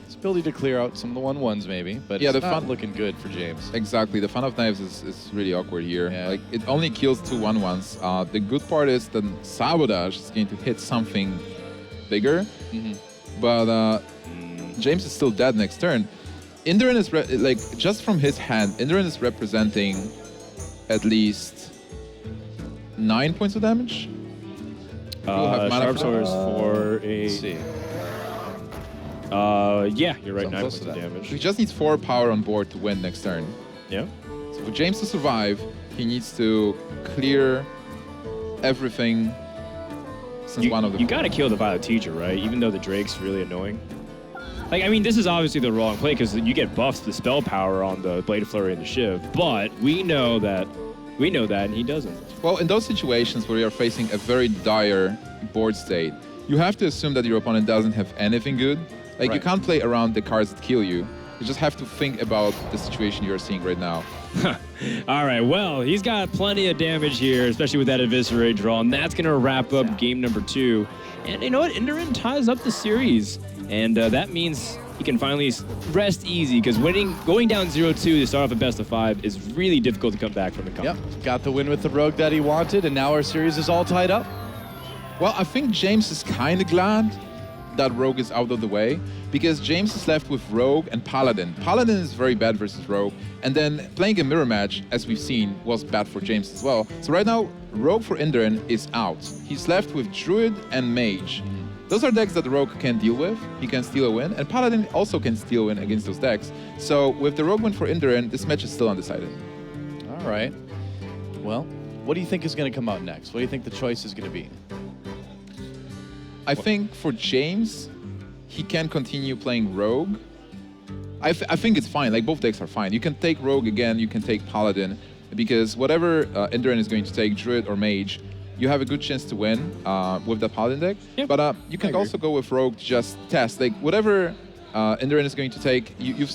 His ability to clear out some of the 1/1s maybe, but Yeah, it's the not fun- looking good for James. Exactly, the Fan of Knives is really awkward here. Yeah. Like, it only kills 2 1/1s. The good part is that Sabotage is going to hit something bigger, but James is still dead next turn. Inderen is, like, just from his hand, Inderen is representing at least 9 points of damage. have mana Sharp for- Swords for a... Let's see. Yeah, you're right, Something 9 close points to of that. damage. He just needs 4 power on board to win next turn. Yeah. So for James to survive, he needs to clear everything since one of the... You gotta kill the Violet Teacher, right? Even though the Drake's really annoying. Like, I mean, this is obviously the wrong play because you get buffs to the spell power on the Blade of Flurry and the Shiv, but we know that, and he doesn't. Well, in those situations where you are facing a very dire board state, you have to assume that your opponent doesn't have anything good. Like, you Right. can't play around the cards that kill you. You just have to think about the situation you're seeing right now. All right, well, he's got plenty of damage here, especially with that Eviscerate draw, and that's going to wrap up game number 2. And you know what? Inderen ties up the series, and that means he can finally rest easy, because going down 0-2 to start off a best of 5 is really difficult to come back from the Yep, comeback. got the win with the Rogue that he wanted, and now our series is all tied up. Well, I think James is kind of glad that Rogue is out of the way, because James is left with Rogue and Paladin. Paladin is very bad versus Rogue, and then playing a mirror match, as we've seen, was bad for James as well. So right now, Rogue for Inderen is out. He's left with Druid and Mage. Those are decks that Rogue can deal with. He can steal a win, and Paladin also can steal a win against those decks. So with the Rogue win for Inderen, this match is still undecided. All right. Well, what do you think is going to come out next? What do you think the choice is going to be? I think for James, he can continue playing Rogue. I think it's fine. Like, both decks are fine. You can take Rogue again, you can take Paladin, because whatever Inderen is going to take, Druid or Mage, you have a good chance to win with the Paladin deck. Yeah, But you can also go with Rogue to just test. Like, whatever Inderen is going to take, you've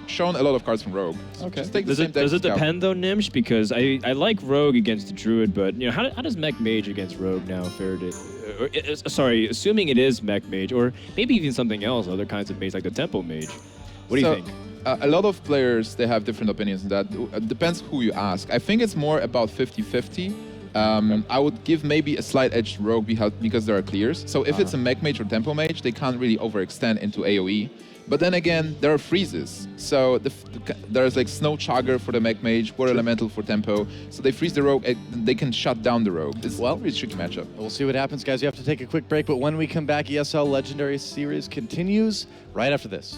shown a lot of cards from Rogue. So Okay. just take the Does same it, deck. does it scout. depend though, Nimsh? Because I like Rogue against the Druid, but you know how does Mech Mage against Rogue now fare to? Sorry, assuming it is Mech Mage, or maybe even something else, other kinds of mage like the Tempo Mage. What do you So, think? A lot of players, they have different opinions on that. It depends who you ask. I think it's more about 50-50. I would give maybe a slight edge to Rogue because there are clears. So if it's a Mech Mage or Tempo Mage, they can't really overextend into AoE. But then again, there are freezes. So there's like Snow Chugger for the Mech Mage, Water Elemental for Tempo. So they freeze the Rogue, and they can shut down the Rogue. It's a really tricky matchup. We'll see what happens, guys. You have to take a quick break, but when we come back, ESL Legendary Series continues right after this.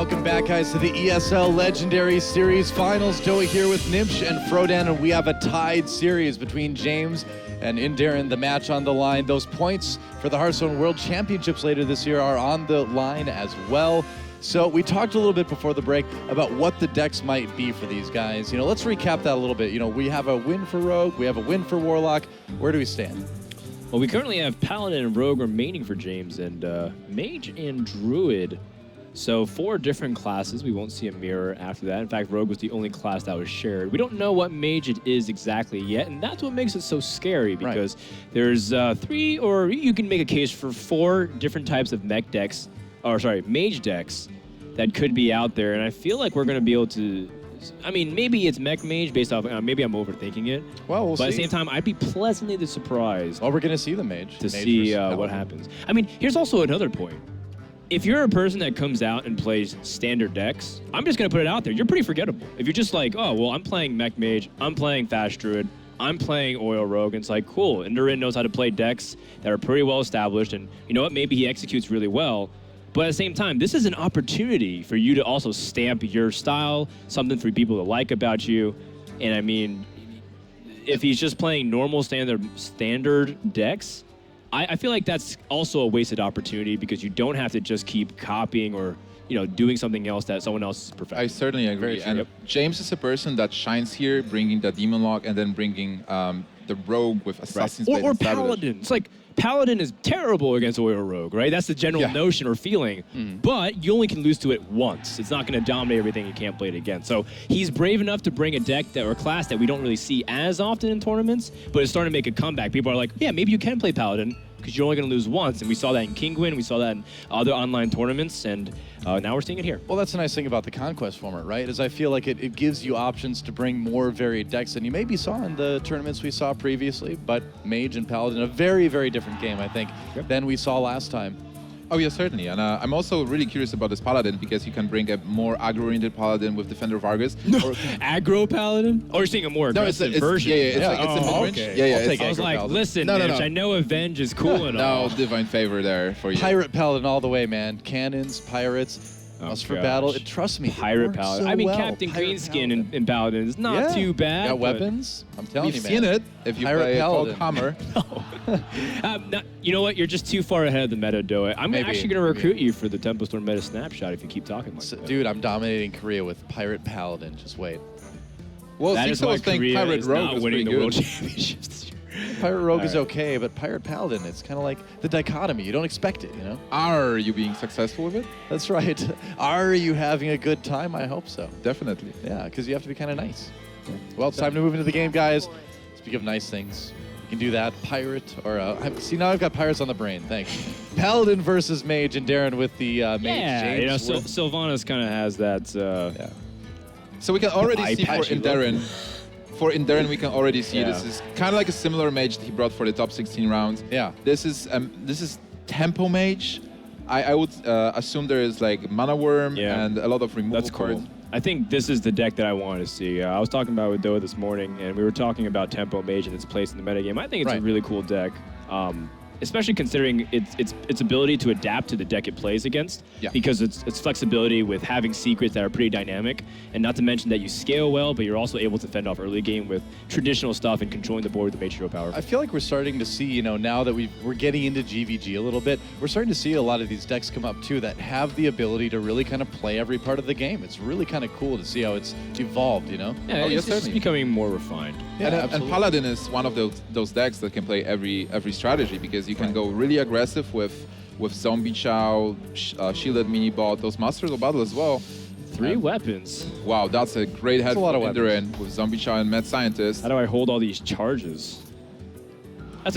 Welcome back, guys, to the ESL Legendary Series Finals. Joey here with Nimsh and Frodan, and we have a tied series between James and Inderen. The match on the line. Those points for the Hearthstone World Championships later this year are on the line as well. So we talked a little bit before the break about what the decks might be for these guys. You know, let's recap that a little bit. You know, we have a win for Rogue, we have a win for Warlock. Where do we stand? Well, we currently have Paladin and Rogue remaining for James, and Mage and Druid. So 4 different classes. We won't see a mirror after that. In fact, Rogue was the only class that was shared. We don't know what Mage it is exactly yet, and that's what makes it so scary, because there's 3, or you can make a case for 4 different types of Mage decks that could be out there, and I feel like we're going to be able to. I mean, maybe it's Mage based off. Maybe I'm overthinking it. Well, we'll see. But at the same time, I'd be pleasantly surprised. Well, we're going to see the Mage. To see what happens. I mean, here's also another point. If you're a person that comes out and plays standard decks, I'm just going to put it out there. You're pretty forgettable. If you're just like, oh, well, I'm playing Mage, I'm playing Fast Druid, I'm playing Oil Rogue, and it's like, cool. Inderen knows how to play decks that are pretty well established, and you know what? Maybe he executes really well. But at the same time, this is an opportunity for you to also stamp your style, something for people to like about you. And I mean, if he's just playing normal standard decks, I feel like that's also a wasted opportunity, because you don't have to just keep copying or doing something else that someone else is perfect. I certainly agree. And James is a person that shines here, bringing the Demon Lock and then bringing the Rogue with Assassin's Blade. Or Paladin. It's like, Paladin is terrible against Oil Rogue, right? That's the general notion or feeling. But you only can lose to it once. It's not going to dominate everything. You can't play it again. So he's brave enough to bring a deck or a class that we don't really see as often in tournaments, but it's starting to make a comeback. People are like, yeah, maybe you can play Paladin, because you're only going to lose once. And we saw that in Kingwin. We saw that in other online tournaments. And now we're seeing it here. Well, that's the nice thing about the Conquest format, right? Is I feel like it gives you options to bring more varied decks than you maybe saw in the tournaments we saw previously. But Mage and Paladin, a very, very different game, I think, than we saw last time. Oh, yeah, certainly. And I'm also really curious about this Paladin, because you can bring a more aggro-oriented Paladin with Defender of Argus. Aggro Paladin? Or you're seeing a more aggressive version? Yeah, it's a mid-range. Okay. I'll take I was like, Paladin. listen, no. I know Avenge is cool and all. No, divine favor there for you. Pirate Paladin all the way, man. Cannons, pirates. Us for battle. Trust me. Pirate Paladin. So I mean, well. Captain Pirate Greenskin in Paladin is not too bad. Got weapons. I'm telling We've you, man. seen it. If you Pirate play Paladin. Hammer. You know what? You're just too far ahead of the meta, Doe. I'm Maybe, actually going to recruit you for the Temple Storm meta snapshot if you keep talking like that. Dude, I'm dominating Korea with Pirate Paladin. Just wait. Well, that is I why was thinking Korea Pirate is Rogue not was winning pretty the World good. Championships this year. Pirate Rogue is okay, but Pirate Paladin, it's kind of like the dichotomy. You don't expect it, you know? Are you being successful with it? That's right. Are you having a good time? I hope so. Definitely. Yeah, because you have to be kind of nice. Well, it's time to move into the game, guys. Speak of nice things, you can do that. Pirate, or see, now I've got pirates on the brain. Thanks. Paladin versus Mage, and Darren with the Mage. Yeah, James, Sylvanas kind of has that. So we can already see for patchy look. Inderen. For Inderen, we can already see this is kind of like a similar Mage that he brought for the top 16 rounds. Yeah. This is Tempo Mage. I would assume there is like Mana Worm and a lot of removal. That's cool. cards. I think this is the deck that I wanted to see. I was talking about it with Doa this morning, and we were talking about Tempo Mage and its place in the metagame. I think it's a really cool deck. Especially considering its ability to adapt to the deck it plays against, because its flexibility with having secrets that are pretty dynamic, and not to mention that you scale well, but you're also able to fend off early game with traditional stuff and controlling the board with the Mage Hero power. I feel like we're starting to see, now that we're getting into GVG a little bit, we're starting to see a lot of these decks come up too that have the ability to really kind of play every part of the game. It's really kind of cool to see how it's evolved, Yeah, it's just becoming more refined. Yeah, and Paladin is one of those decks that can play every strategy, because you can go really aggressive with Zombie Chow, Shielded Mini Bot, those Masters of Battle as well. 3 weapons. Wow, that's a great head for Inderen with Zombie Chow and Mad Scientist. How do I hold all these charges? That's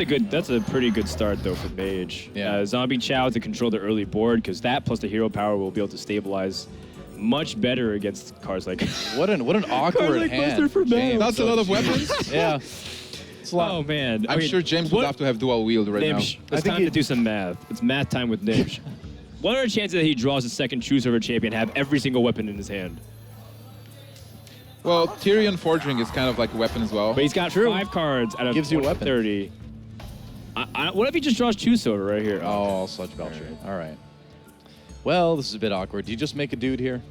a pretty good start though for Mage. Yeah. Zombie Chow to control the early board, because that plus the hero power will be able to stabilize much better against cards like. What an awkward like hand. Buster for James. That's a lot of weapons. Yeah. Oh man, I'm sure James would have to have dual wield right now. It's time to do some math. It's math time with Nimsh. What are the chances that he draws a second Choose Over champion and have every single weapon in his hand? Well, Tyrion Forging is kind of like a weapon as well. But he's got 5 cards out of Gives you a weapon. 30. What if he just draws Choose Over right here? Oh, Sludge Belcher. All right. well, this is a bit awkward. Do you just make a dude here?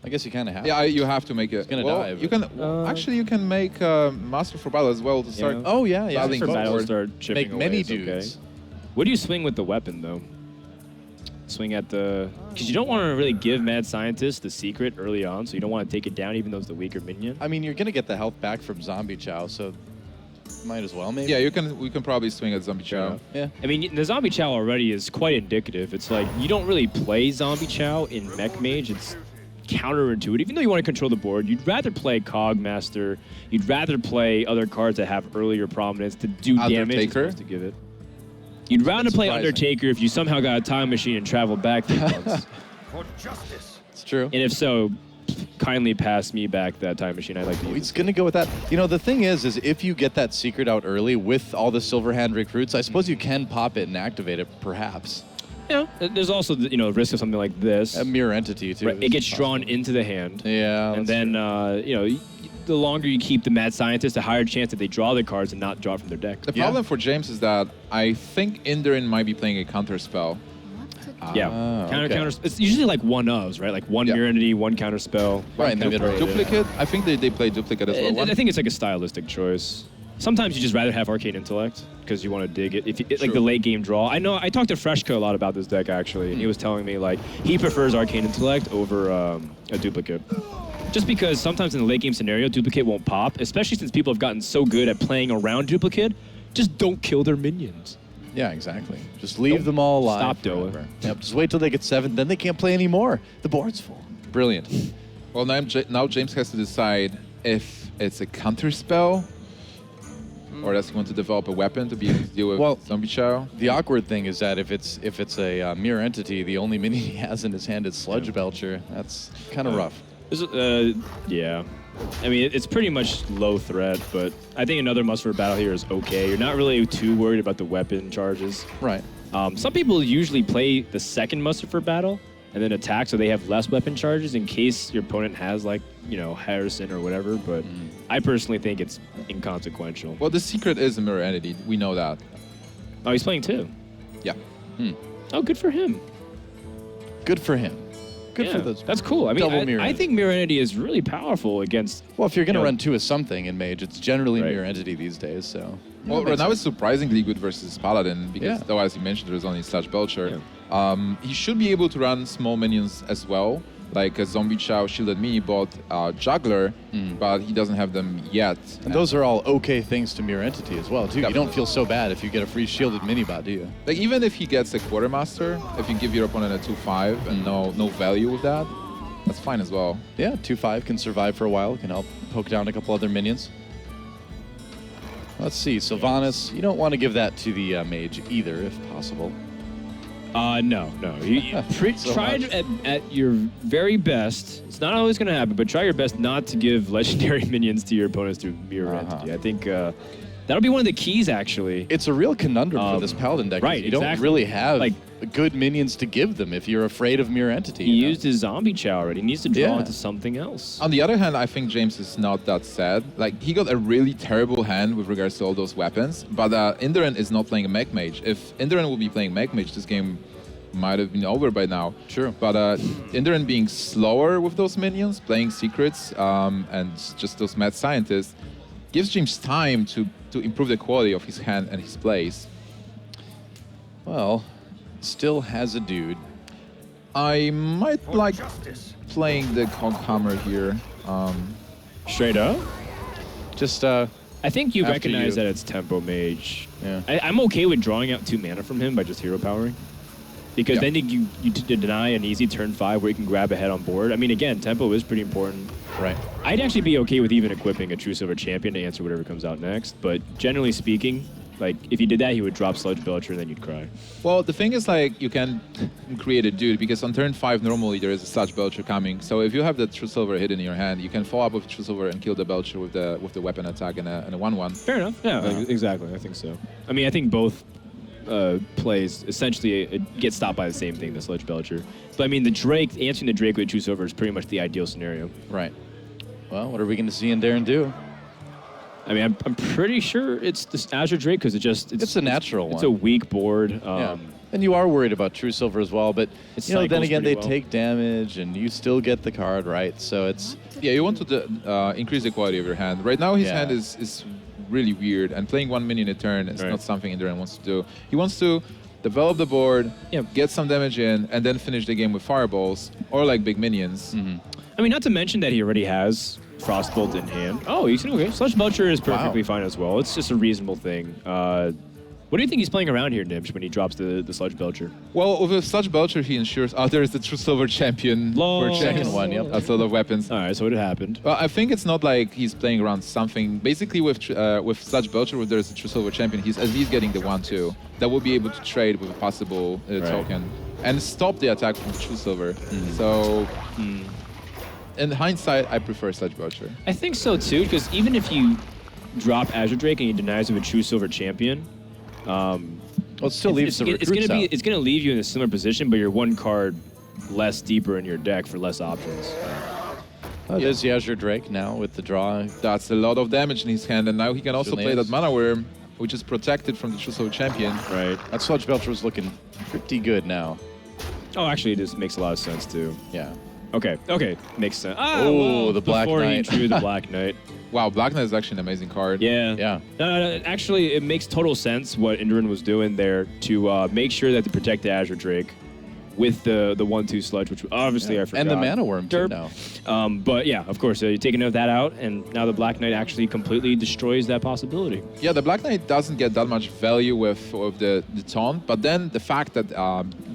I guess you kind of have. Yeah, you have to make it. He's gonna well, die, You but- can actually you can make Master for Battle as well to start. Yeah. Oh yeah, yeah. Battling For battle, forward. start chipping Make away, many it's okay. dudes. What do you swing with the weapon, though? Swing at the... Because you don't want to really give Mad Scientist the secret early on, so you don't want to take it down even though it's the weaker minion. I mean, you're gonna get the health back from Zombie Chow, so might as well maybe. Yeah, we can probably swing at Zombie Chow. Yeah. I mean, the Zombie Chow already is quite indicative. It's like, you don't really play Zombie Chow in Mech Mage. It's counterintuitive. Even though you want to control the board, you'd rather play Cog Master. You'd rather play other cards that have earlier prominence to do damage as Undertaker? opposed to give it. You'd rather play surprising. Undertaker if you somehow got a time machine and traveled back 3 months. For justice. It's true. And if so, kindly pass me back that time machine. I'd like to use He's gonna go with that. You know, the thing is if you get that secret out early with all the Silver Hand recruits, I suppose you can pop it and activate it, perhaps. Yeah, there's also the risk of something like this. A mirror entity too. Right, it gets drawn into the hand. Yeah. And that's then, the longer you keep the Mad Scientist, the higher chance that they draw the cards and not draw from their deck. The Yeah. problem for James is that I think Inderen might be playing a counter spell. Yeah, counter. It's usually like one ofs, right? Like one Yeah. mirror entity, one counter spell. Right, and then Counter it- Duplicate? I think they play duplicate as well. I think it's like a stylistic choice. Sometimes you just rather have Arcane Intellect because you want to dig it. If you, like True. the late game draw. I know I talked to Freshco a lot about this deck actually, and he was telling me like he prefers Arcane Intellect over a duplicate. Just because sometimes in the late game scenario, duplicate won't pop, especially since people have gotten so good at playing around duplicate. Just don't kill their minions. Yeah, exactly. Just leave them all alive. Stop doing forever. Yep, just wait till they get 7, then they can't play anymore. The board's full. Brilliant. Well, now James has to decide if it's a counter spell or does he want to develop a weapon to be able to deal with Well- Zombie Chow. The awkward thing is that if it's a mirror entity, the only minion he has in his hand is Sludge Belcher. That's kind of rough. Yeah. I mean, it's pretty much low threat, but I think another must for battle here is okay. You're not really too worried about the weapon charges. Right. Some people usually play the second muster for battle and then attack, so they have less weapon charges in case your opponent has like Harrison or whatever. But I personally think it's inconsequential. Well, the secret is a mirror entity. We know that. Oh, he's playing too. Yeah. Oh, good for him. Good for him. Good Yeah, for those. that's cool. I mean, double mirror I think Mirror Entity is really powerful against. Well, if you're going to you know- run 2 of something in Mage, it's generally Right. mirror entity these days, so. Well, right now it's surprisingly good versus Paladin because, Yeah. though, as you mentioned, there's only Sludge Belcher. He should be able to run small minions as well, like a Zombie Chow, Shielded Mini Bot, Juggler, but he doesn't have them yet. And those are all okay things to mirror entity as well, too. You Definitely. don't feel so bad if you get a free shielded mini-bot, do you? Like, even if he gets a Quartermaster, if you give your opponent a 2/5 and no value with that, that's fine as well. Yeah, 2/5 can survive for a while, can help poke down a couple other minions. Let's see, Sylvanas, you don't want to give that to the Mage either, if possible. No. You So try much. at your very best. It's not always going to happen, but try your best not to give legendary minions to your opponents through Mirror Entity. I think that'll be one of the keys, actually. It's a real conundrum for this Paladin deck. 'cause right, You don't exactly. really have Like- good minions to give them if you're afraid of mirror entity. He you know? used his Zombie Chow already. He needs to draw Yeah. into something else. On the other hand, I think James is not that sad. Like, he got a really terrible hand with regards to all those weapons, but Inderen is not playing a Mech Mage. If Inderen would be playing Mech Mage, this game might have been over by now. True. But Inderen being slower with those minions, playing secrets, and just those mad scientists, gives James time to improve the quality of his hand and his plays. Well, still has a dude. I might For like justice. playing the Hoghammer here. Straight up? Just, I think you After recognize you. that it's Tempo Mage. Yeah. I'm okay with drawing out 2 mana from him by just hero powering. Because Yeah. then you deny an easy turn 5 where you can grab ahead on board. I mean, again, tempo is pretty important. right. I'd actually be okay with even equipping a True Silver Champion to answer whatever comes out next. But generally speaking, like if you did that, he would drop Sludge Belcher and then you'd cry. Well, the thing is, like, you can create a dude because on turn 5 normally there is a Sludge Belcher coming. So if you have the True Silver hidden in your hand, you can follow up with True Silver and kill the Belcher with the weapon attack and a 1/1. Fair enough. Yeah, exactly. I think so. I mean, I think both plays essentially get stopped by the same thing, the Sludge Belcher. But I mean, the Drake, answering the Drake with True Silver is pretty much the ideal scenario. Right. Well, what are we going to see Inderen do? I mean, I'm pretty sure it's this Azure Drake because It's a natural It's one. a weak board. Yeah. And you are worried about True Silver as well, but It you know, then cycles again, they pretty well. take damage, and you still get the card, right? So it's Yeah, you want to increase the quality of your hand. Right now, his Yeah. hand is really weird, and playing 1 minion a turn is Right. not something Inderen wants to do. He wants to develop the board, Yep. get some damage in, and then finish the game with fireballs or like big minions. I mean, not to mention that he already has Frostbolt in hand. Oh, he's okay. Sludge Belcher is perfectly fine as well. It's just a reasonable thing. What do you think he's playing around here, Nibs, when he drops the Sludge Belcher? Well, with a Sludge Belcher, he ensures there is the True Silver champion Lol. for checking Second one, yep. a lot of weapons. All right, so what happened? Well, I think it's not like he's playing around something. Basically, with Sludge Belcher, where there's a True Silver champion, he's at least getting the 1/2 that will be able to trade with a possible token and stop the attack from the True Silver. So, in hindsight, I prefer Sludge Belcher. I think so too, because even if you drop Azure Drake and he denies with a True Silver champion, well, it still leaves the recruits out. it's gonna leave you in a similar position, but you're one card less deeper in your deck for less options. Oh, there's the Azure Drake now with the draw. That's a lot of damage in his hand, and now he can also Certainly play that is. Mana Worm, which is protected from the True Silver champion. Right. That Sludge Belcher was looking pretty good now. Oh, actually, this makes a lot of sense too. Yeah. Okay, makes sense. Oh, the Black before Knight. he drew the Black Knight. Wow, Black Knight is actually an amazing card. Yeah. Yeah. No, actually, it makes total sense what Inderen was doing there to make sure that to protect the Azure Drake with the 1/2 Sludge, which obviously I forgot. And the Mana Worm too Derp. now. But yeah, of course, you're taking that out, and now the Black Knight actually completely destroys that possibility. Yeah, the Black Knight doesn't get that much value with the taunt, but then the fact that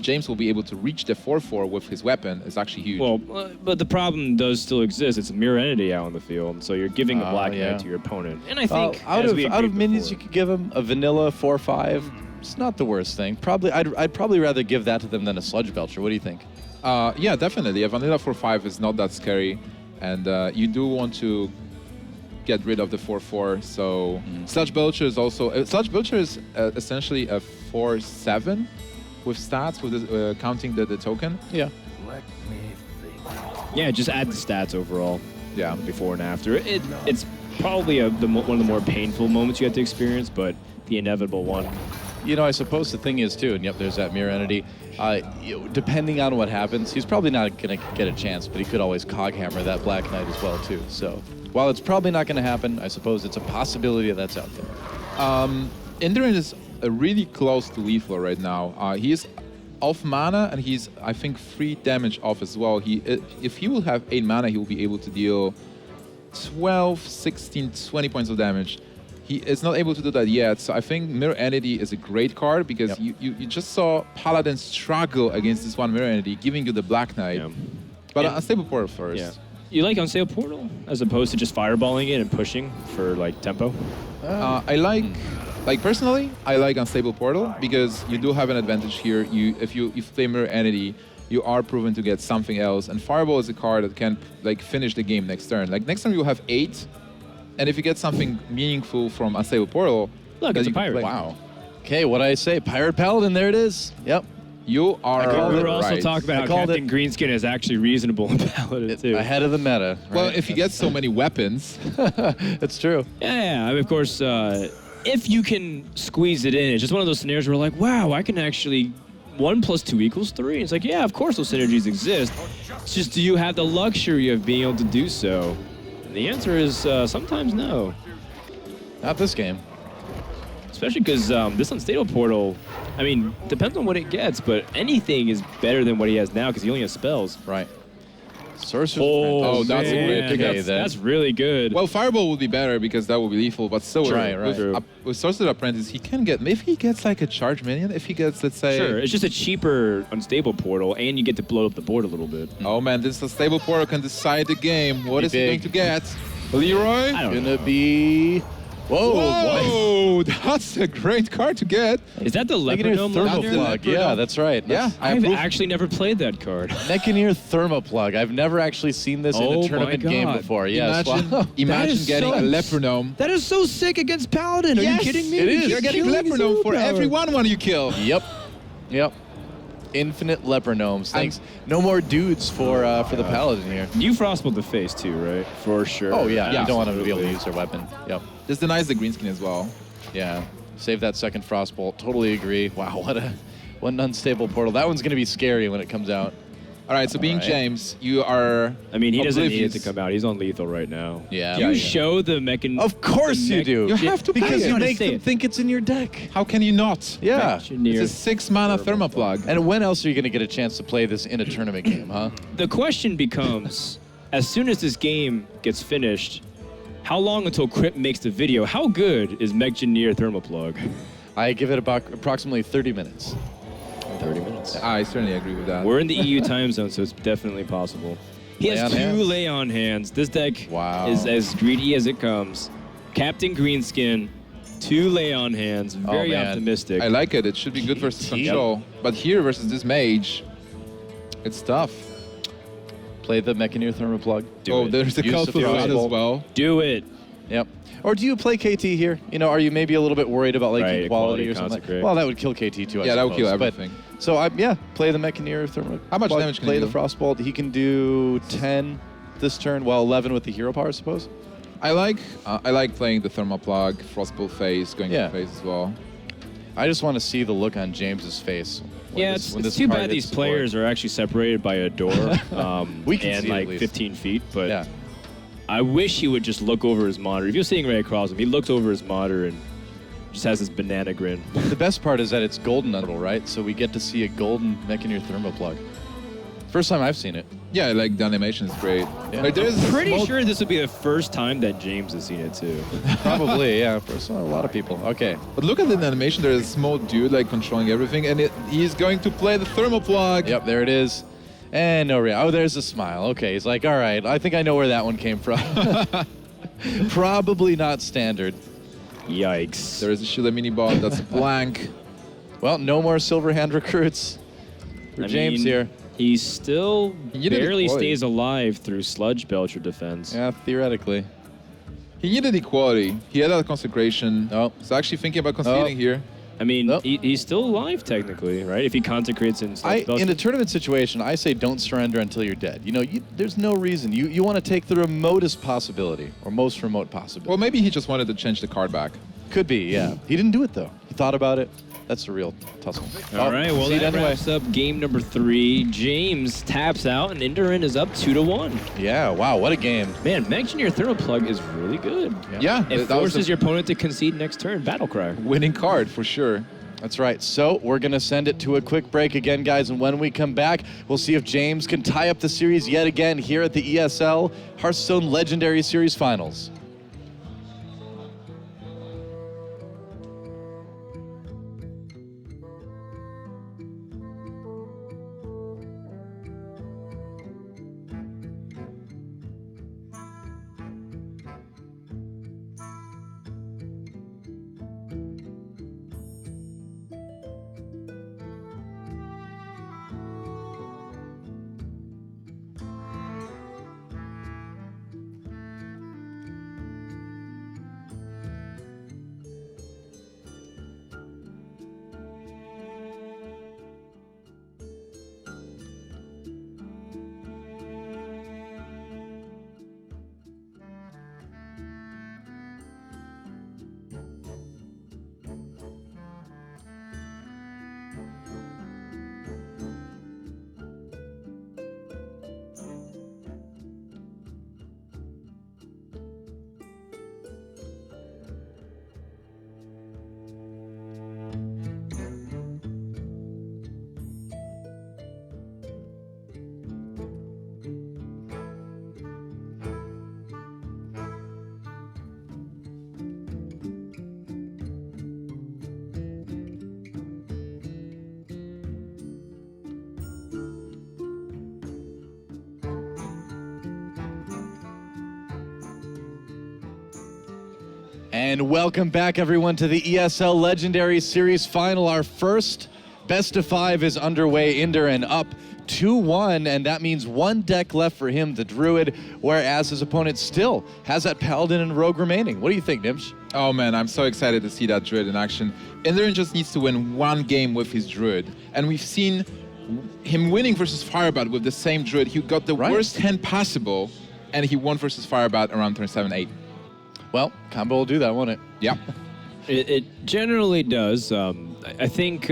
James will be able to reach the 4/4 with his weapon is actually huge. Well, but the problem does still exist. It's a mirror entity out on the field, so you're giving a Black yeah. Knight to your opponent. And I think out as we of agreed minions, before- you could give him a vanilla 4/5. It's not the worst thing. Probably, I'd probably rather give that to them than a Sludge Belcher. What do you think? Yeah, definitely. A vanilla 4/5 is not that scary, and you do want to get rid of the 4/4. So Sludge Belcher is also Sludge Belcher is essentially a 4/7 with stats with counting the token. Yeah. Yeah, just add the stats overall. Yeah. Before and after. It's probably one of the more painful moments you have to experience, but the inevitable one. You know, I suppose the thing is too, and yep, there's that mirror entity. Depending on what happens, he's probably not going to get a chance, but he could always Coghammer that Black Knight as well too. So while it's probably not going to happen, I suppose it's a possibility that's out there. Inderen is really close to lethal right now. He is off mana, and he's, I think, 3 damage off as well. If he will have 8 mana, he will be able to deal 12, 16, 20 points of damage. He is not able to do that yet, so I think Mirror Entity is a great card because you just saw Paladin struggle against this one Mirror Entity, giving you the Black Knight. Yeah. But And- Unstable Portal first. Yeah. You like Unstable Portal as opposed to just fireballing it and pushing for like tempo? I like personally, I like Unstable Portal because you do have an advantage here. If you play Mirror Entity, you are proven to get something else, and Fireball is a card that can like finish the game next turn. Like next turn you have 8, and if you get something meaningful from Unstable Portal, Look, that it's a you can pirate. play. Wow. Okay, what I say? Pirate Paladin, there it is. Yep. You are We were right. also talking about I how called Captain it- Greenskin is actually reasonable in Paladin too. Ahead of the meta. Well, right? if you get so many weapons, That's true. Yeah, I mean, of course, if you can squeeze it in, it's just one of those scenarios where like, wow, I can actually 1 + 2 = 3. It's like, yeah, of course those synergies exist. It's just, do you have the luxury of being able to do so? And the answer is sometimes no. Not this game. Especially because this Unstable Portal, I mean, depends on what it gets, but anything is better than what he has now because he only has spells. Right. Sorcerer's Oh, that's a great pick. That's really good. well, Fireball would be better because that would be lethal, but still, Right, right. with Sorcerer Apprentice, he can get, if he gets like a charge minion, if he gets, let's say, sure, it's just a cheaper Unstable Portal, and you get to blow up the board a little bit. oh man, this Unstable Portal can decide the game. What Be is he going big. to get? Leroy? I don't know. Gonna be. Whoa, boy. Whoa, that's a great card to get. Is that the Neckinier Leopardome? That's Thermoplug. the Leopardome. Yeah, that's right. Yeah, That's I've approve. actually never played that card. Neckinier Thermoplug. I've never actually seen this in Oh a my tournament game God. before. Yes. Imagine, Wow. imagine is getting so- a Leopardome. That is so sick against Paladin. Are Yes, you kidding me? it is. You're getting killing his Leopardome for willpower. every one you kill. Yep. Yep. Infinite leper gnomes. Thanks. No more dudes for the Paladin here. You frostbolt the face too, right? For sure. Oh, yeah. Yeah. You don't want them to be able to use their weapon. Yep. This denies the green skin as well. Yeah. Save that second frostbolt. Totally agree. Wow, what an unstable portal. That one's going to be scary when it comes out. All right, so being right. James, you are. I mean, he doesn't need it oblivious. to come out. He's on lethal right now. Yeah. Do you Yeah. show the mechanism? Of course you do. You have to play because it. you Gotta make say them it. think it's in your deck. How can you not? Yeah. Engineer. It's a 6 mana thermoplug. And when else are you going to get a chance to play this in a tournament game, huh? The question becomes, as soon as this game gets finished, how long until Crypt makes the video? How good is Mechgineer Thermoplug? I give it about approximately 30 minutes. 30 minutes. I certainly agree with that. We're in the EU time zone, so it's definitely possible. He Lay has on 2 hands. lay on hands. This deck Wow. is as greedy as it comes. Captain Greenskin, 2 lay on hands. Very man. optimistic. I like it. It should be good versus GT. control. But here versus this mage, it's tough. Play the Mechanier Thermoplug. Oh, there's a Use call the for that as frostbolt. well. Do it. Yep. Or do you play KT here? You know, are you maybe a little bit worried about like Right, equality equality, or something? consecrate. Well, that would kill KT too. I Yeah, that would kill suppose. But- everything. so play the Mechanier Thermoplug. How much damage can Play he the do? Frostbolt. He can do 10 this turn. Well, 11 with the hero power, I suppose. I like playing the thermoplug, frostbolt phase, going Yeah. for phase as well. I just want to see the look on James's face. when Yeah, this- when it's this too card bad hits these the board. players are actually separated by a door We can and see it at like least. 15 feet, but Yeah. I wish he would just look over his monitor. If you're sitting right across him, he looks over his monitor and just has this banana grin. The best part is that it's golden unreal, right? So we get to see a golden Mechanier Thermoplug. First time I've seen it. Yeah, like the animation is great. Yeah. Like there's Pretty small- sure this would be the first time that James has seen it too. Probably, yeah. For a lot of people. Okay. But look at the animation. There's a small dude like controlling everything, and he's going to play the thermoplug. Yep, there it is. And no reaction. Oh, there's a smile. Okay, he's like, all right, I think I know where that one came from. Probably not standard. Yikes. There is a Sheila mini bot that's blank. Well, no more silver hand recruits for I James mean, here. He still He needed barely equality. stays alive through Sludge Belcher defense. Yeah, theoretically. He needed equality. He had a consecration. Oh. So actually thinking about conceding Oh. here. I mean, Nope. he's still alive technically, right? If he consecrates in Sludge Belcher. In a tournament situation, I say don't surrender until you're dead. You know, there's no reason. You want to take the remotest possibility, or most remote possibility. Well, maybe he just wanted to change the card back. Could be, yeah. He didn't do it, though. He thought about it. That's the real tussle. All right, well, see it that anyway. wraps up game number 3. James taps out, and Inderen is up 2-1. Yeah, wow, what a game. Man, Mechgineer Thermoplug is really good. Yeah, It that was forces the your opponent to concede next turn. Battlecry. winning card for sure. That's right. So we're going to send it to a quick break again, guys. And when we come back, we'll see if James can tie up the series yet again here at the ESL Hearthstone Legendary Series Finals. And welcome back, everyone, to the ESL Legendary Series Final. Our first best of 5 is underway. Inderen up 2-1, and that means one deck left for him, the Druid, whereas his opponent still has that Paladin and Rogue remaining. What do you think, Nimsh? Oh man, I'm so excited to see that Druid in action. Inderen just needs to win one game with his Druid. And we've seen him winning versus Firebat with the same Druid, he got the worst hand possible, and he won versus Firebat around turn 7-8. Well, combo will do that, won't it? Yeah. It generally does. I think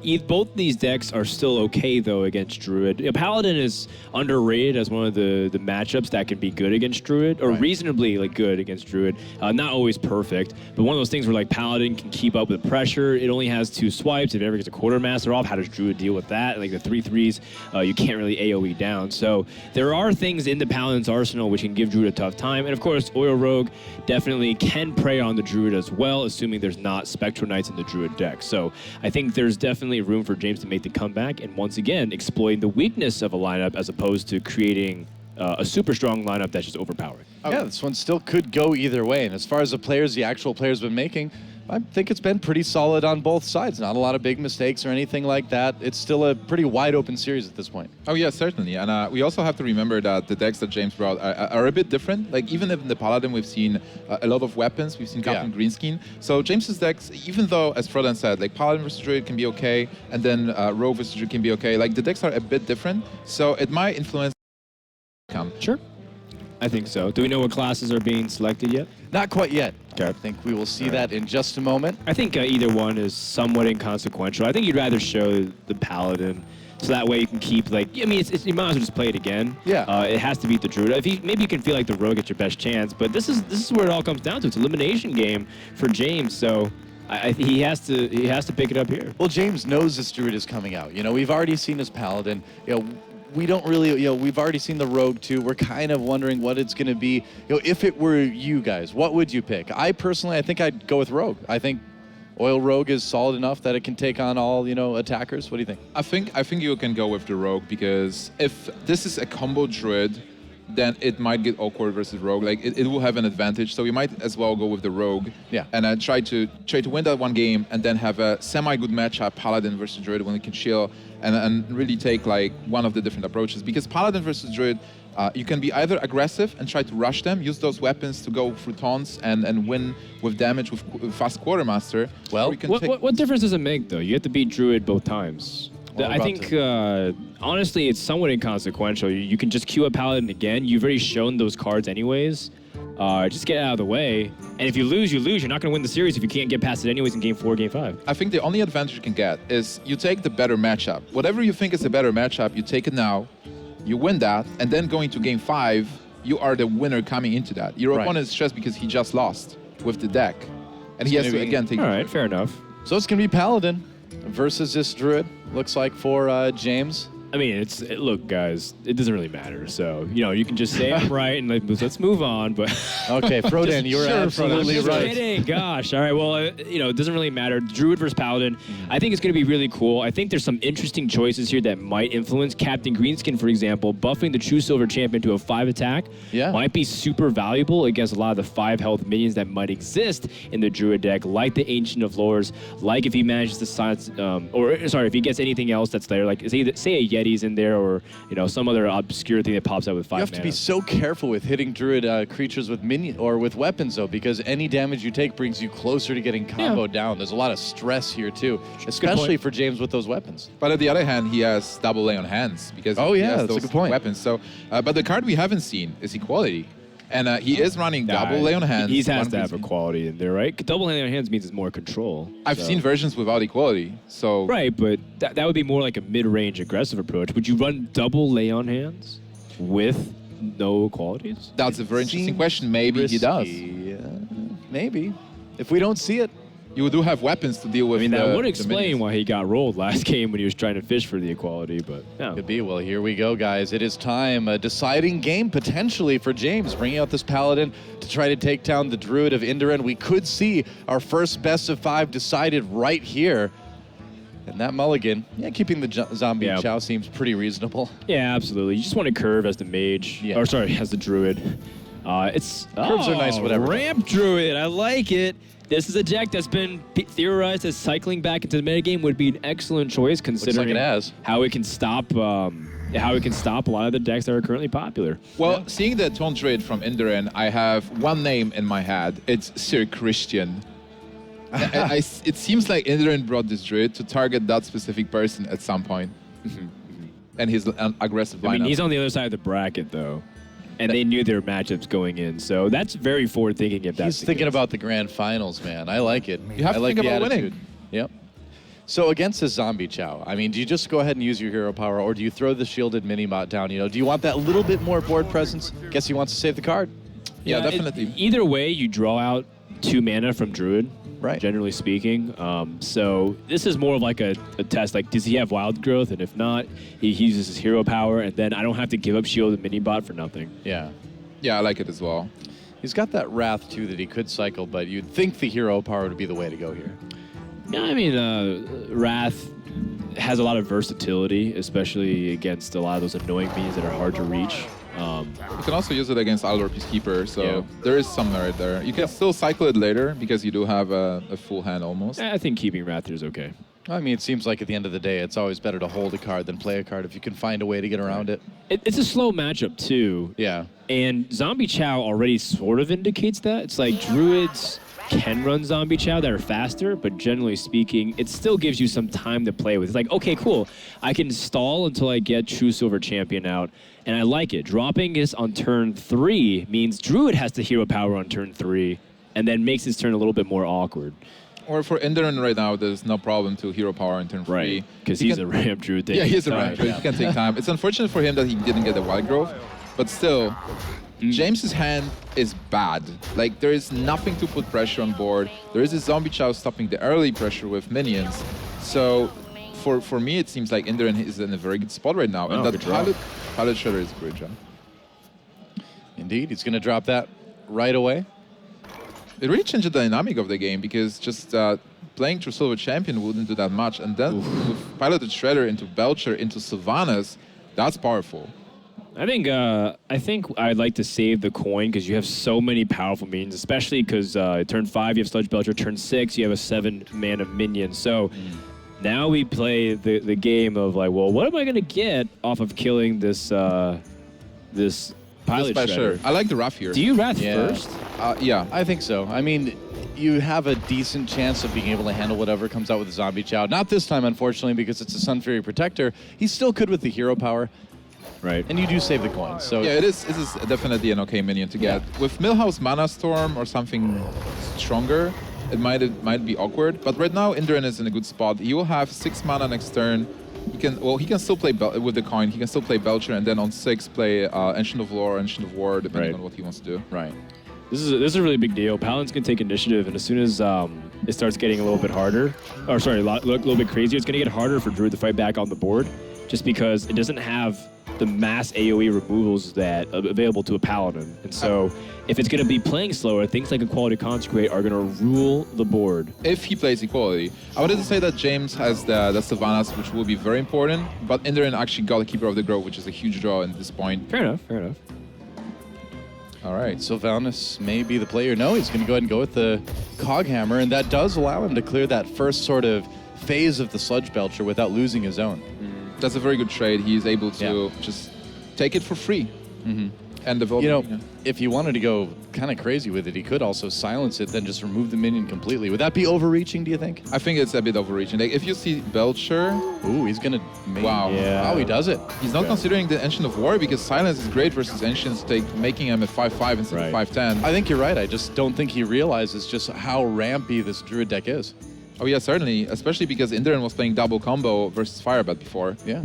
if both these decks are still okay, though, against Druid. Paladin is underrated as one of the matchups that can be good against Druid, or reasonably good against Druid. Not always perfect, but one of those things where Paladin can keep up with pressure. It only has 2 swipes. If it ever gets a Quartermaster off, how does Druid deal with that? The 3/3s, you can't really AoE down. So there are things in the Paladin's arsenal which can give Druid a tough time. And of course, Oil Rogue definitely can prey on the Druid as well, assuming there's not Spectral Knights in the Druid deck. So I think there's definitely room for James to make the comeback and once again exploiting the weakness of a lineup as opposed to creating a super strong lineup that's just overpowered. Yeah, this one still could go either way. And as far as the actual players been making, I think it's been pretty solid on both sides. Not a lot of big mistakes or anything like that. It's still a pretty wide open series at this point. Oh yeah, certainly. And we also have to remember that the decks that James brought are a bit different. Even in the Paladin, we've seen a lot of weapons. We've seen Captain Greenskin. So James's decks, even though, as Frodan said, Paladin versus Druid can be okay, and then Rogue versus Druid can be okay, the decks are a bit different. So it might influence the outcome. Sure. I think so. Do we know what classes are being selected yet? Not quite yet. Okay. I think we will see that in just a moment. I think either one is somewhat inconsequential. I think you'd rather show the Paladin, so that way you can keep you might as well just play it again. Yeah. It has to beat the Druid. Maybe you can feel like the Rogue gets your best chance, but this is where it all comes down to. It's an elimination game for James, so he has to pick it up here. Well, James knows this Druid is coming out. We've already seen his Paladin. We don't really, we've already seen the Rogue too. We're kind of wondering what it's going to be. If it were you guys, what would you pick? I think I'd go with Rogue. I think Oil Rogue is solid enough that it can take on all, attackers. What do you think? I think you can go with the Rogue, because if this is a combo Druid, then it might get awkward versus Rogue. It will have an advantage, so we might as well go with the Rogue. Yeah. And try to win that one game, and then have a semi-good matchup, Paladin versus Druid, when it can chill, and really take one of the different approaches. Because Paladin versus Druid, you can be either aggressive and try to rush them, use those weapons to go through taunts and win with damage with fast Quartermaster. Well, what difference does it make, though? You have to beat Druid both times. I think, honestly, it's somewhat inconsequential. You can just queue up Paladin again. You've already shown those cards anyways. Just get out of the way. And if you lose, you lose. You're not going to win the series if you can't get past it anyways in Game 4, Game 5. I think the only advantage you can get is you take the better matchup. Whatever you think is a better matchup, you take it now, you win that, and then going to Game 5, you are the winner coming into that. Your opponent is stressed because he just lost with the deck. And he has to, again, take it. All right, fair enough. So it's going to be Paladin versus this Druid, looks like, for James. I mean, look, guys, it doesn't really matter. So, you can just say I'm right and let's move on. But okay, Frodan, you were absolutely just right. Kidding. Gosh, all right. Well, it doesn't really matter. Druid versus Paladin. I think it's going to be really cool. I think there's some interesting choices here that might influence. Captain Greenskin, for example, buffing the True Silver Champion to a 5 attack might be super valuable against a lot of the 5 health minions that might exist in the Druid deck, like the Ancient of Lores, like if he manages to silence, if he gets anything else that's there, like say a Yeti's in there, or some other obscure thing that pops out with 5 You have to be so careful with hitting Druid creatures with minion or with weapons, though, because any damage you take brings you closer to getting comboed down. There's a lot of stress here too, especially for James with those weapons. But on the other hand, he has double lay on hands because he has that's those a good point. weapons. So, but the card we haven't seen is Equality. And he is running double lay on hands. He has to have equality in there, right? Double lay on hands means it's more control. I've seen versions without equality, so... Right, but that would be more like a mid-range aggressive approach. Would you run double lay on hands with no qualities? That's a very interesting question. Maybe risky. He does. Maybe. If we don't see it. You do have weapons to deal with. I mean, that would explain why he got rolled last game when he was trying to fish for the equality, but no. Could be. Well, here we go, guys. It is time. A deciding game, potentially, for James, bringing out this Paladin to try to take down the Druid of Inderen. We could see our first best-of-5 decided right here. And that mulligan, keeping the zombie chow seems pretty reasonable. Yeah, absolutely. You just want to curve as the mage, or sorry, as the Druid. Curves are nice, whatever. Ramp Druid, I like it. This is a deck that's been theorized as cycling back into the metagame would be an excellent choice, considering how it can stop a lot of the decks that are currently popular. Well, seeing the Taunt Druid from Inderen, I have one name in my head. It's Sir Christian. It seems like Inderen brought this Druid to target that specific person at some point. And his aggressive lineup. I mean, he's on the other side of the bracket, though. And they knew their matchups going in. So that's very forward-thinking if that's He's thinking about the grand finals, man. I like it. You have I to like think the about attitude. winning. Yep. So against this zombie Chow, I mean, do you just go ahead and use your hero power, or do you throw the shielded mini-bot down? You know, do you want that little bit more board presence? Guess he wants to save the card. Yeah, definitely. Either way, you draw out 2 mana from Druid, Right. generally speaking. So this is more of like a test. Like, does he have wild growth? And if not, he uses his hero power, and then I don't have to give up shield and mini-bot for nothing. Yeah. Yeah, I like it as well. He's got that Wrath, too, that he could cycle, but you'd think the hero power would be the way to go here. Yeah, I mean, Wrath has a lot of versatility, especially against a lot of those annoying minions that are hard to reach. You can also use it against Aldor Peacekeeper, so Yeah. there is some merit there. You can still cycle it later because you do have a full hand almost. I think keeping Wrath here is okay. I mean, it seems like at the end of the day, it's always better to hold a card than play a card if you can find a way to get around it. It's a slow matchup, too. Yeah. And Zombie Chow already sort of indicates that. It's like Druids can run Zombie Chow that are faster, but generally speaking, it still gives you some time to play with. It's like, okay, cool. I can stall until I get True Silver Champion out, and I like it. Dropping this on turn 3 means Druid has to hero power on turn 3, and then makes his turn a little bit more awkward. Or for Inderen right now, there's no problem to hero power in turn 3. Right, because He he's can- a ramp Druid. Yeah, he's a time. ramp, but he can take time. It's unfortunate for him that he didn't get the wild growth, but still, James's hand is bad. Like, there is nothing to put pressure on board. There is a Zombie Chow stopping the early pressure with minions. So, for me, it seems like Inderen is in a very good spot right now. Oh, And that good job. Pilot Shredder is a great job. Indeed. He's going to drop that right away. It really changed the dynamic of the game because just playing True Silver Champion wouldn't do that much. And then with Piloted Shredder into Belcher into Sylvanas, that's powerful. I think I'd like to save the coin because you have so many powerful minions, especially because turn 5 you have Sludge Belcher, turn 6 you have a 7 mana minion. So now we play the game of like, well, what am I gonna get off of killing this this Pilot Just by sure. Shredder? I like the Wrath here. Do you Wrath Yeah. first? Yeah. I think so. I mean, you have a decent chance of being able to handle whatever comes out with the Zombie Chow. Not this time, unfortunately, because it's a Sun Fury Protector. He still could with the hero power, Right. and you do save the coins. So Yeah, this is definitely an okay minion to get. With Millhouse Mana Storm or something stronger, it might be awkward. But right now, Inderen is in a good spot. He will have 6 mana next turn. He can still play with the coin. He can still play Belcher, and then on 6 play Ancient of Lore, Ancient of War, depending Right. on what he wants to do. right. This is a really big deal. Paladins can take initiative, and as soon as it starts getting a little bit harder, or sorry, a little bit crazier, it's going to get harder for Druid to fight back on the board, just because it doesn't have the mass AoE removals that available to a Paladin. And so, if it's going to be playing slower, things like Equality Consecrate are going to rule the board. If he plays Equality. I wanted to say that James has the Sylvanas, which will be very important, but Inderen actually got a Keeper of the Grove, which is a huge draw at this point. Fair enough, fair enough. All right. Sylvanas may be the player. No, he's going to go ahead and go with the Cog Hammer, and that does allow him to clear that first sort of phase of the Sludge Belcher without losing his own. That's a very good trade. He's able to just take it for free and develop. You know, if he wanted to go kind of crazy with it, he could also silence it, then just remove the minion completely. Would that be overreaching, do you think? I think it's a bit overreaching. Like, if you see Belcher, Ooh, he's going to make... Wow. Yeah. Oh, he does it. he's not considering the Ancient of War because Silence is great versus Ancients, making him a 5/5 instead Right. of 5/10. I think you're right. I just don't think he realizes just how rampy this Druid deck is. Oh yeah, certainly. Especially because Inderen was playing double combo versus Firebat before. Yeah.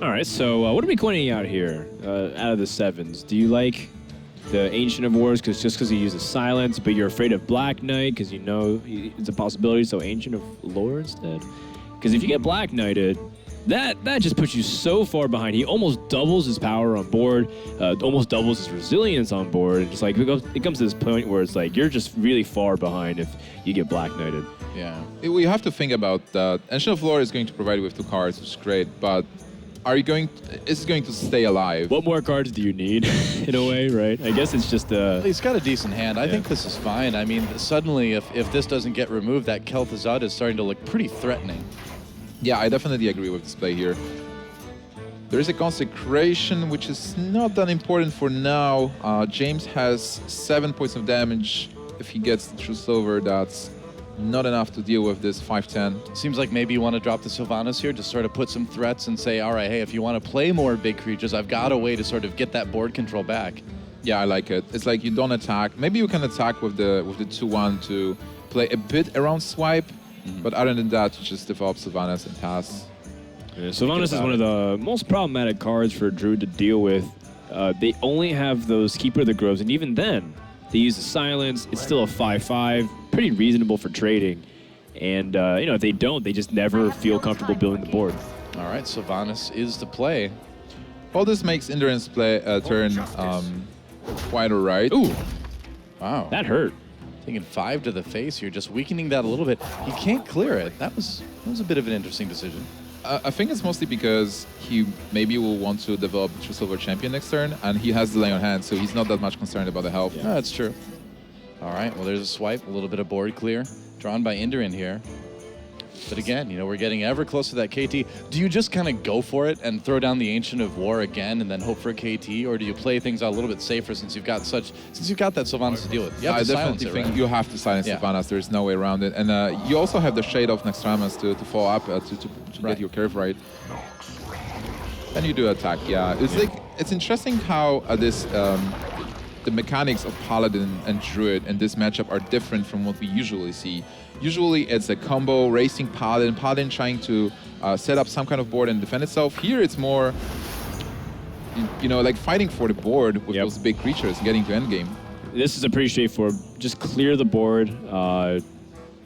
All right, so what are we coining out here out of the 7s? Do you like the Ancient of Wars just because he uses silence, but you're afraid of Black Knight because you know it's a possibility, so Ancient of Lore instead? Because if you get Black Knighted, that just puts you so far behind. He almost doubles his power on board, almost doubles his resilience on board. And just like it comes to this point where it's like you're just really far behind if you get Black Knighted. Yeah. We have to think about that. Ancient of Lore is going to provide you with 2 cards, which is great, but is it going to stay alive? What more cards do you need, in a way, right? I guess it's just He's got a decent hand. I think this is fine. I mean, suddenly, if this doesn't get removed, that Kel'Thuzad is starting to look pretty threatening. Yeah, I definitely agree with this play here. There is a Consecration, which is not that important for now. James has 7 points of damage. If he gets the True Silver, that's not enough to deal with this 5/10. Seems like maybe you want to drop the Sylvanas here, just sort of put some threats and say, all right, hey, if you want to play more big creatures, I've got a way to sort of get that board control back. Yeah, I like it. It's like you don't attack. Maybe you can attack with the 2/1 to play a bit around swipe, but other than that, you just develop Sylvanas and pass. Yeah, Sylvanas is one of the most problematic cards for Druid to deal with. They only have those Keeper of the Groves, and even then, they use the Silence. It's still a 5/5, pretty reasonable for trading. And if they don't, they just never feel comfortable building the board. All right, Sylvanas is the play. Well, this makes Inderen's turn quite all right. Ooh, Wow. that hurt. Taking 5 to the face here, just weakening that a little bit. He can't clear it. That was a bit of an interesting decision. I think it's mostly because he maybe will want to develop a True Silver Champion next turn, and he has delay on hand, so he's not that much concerned about the health. Yeah, that's true. All right, well, there's a swipe, a little bit of board clear, drawn by Inderen here. But again, we're getting ever closer to that KT. Do you just kind of go for it and throw down the Ancient of War again and then hope for a KT, or do you play things out a little bit safer since you've got that Sylvanas to deal with? You have I to silence definitely it, think right? you have to silence Yeah. Sylvanas. There's no way around it. And you also have the Shade of Nextramas to follow up to Right. get your curve right. Then you do attack. Yeah, it's interesting how the mechanics of Paladin and Druid in this matchup are different from what we usually see. Usually it's a combo, racing Paladin trying to set up some kind of board and defend itself. Here it's more, like fighting for the board with Yep. those big creatures, getting to endgame. This is a pretty straightforward. Just clear the board,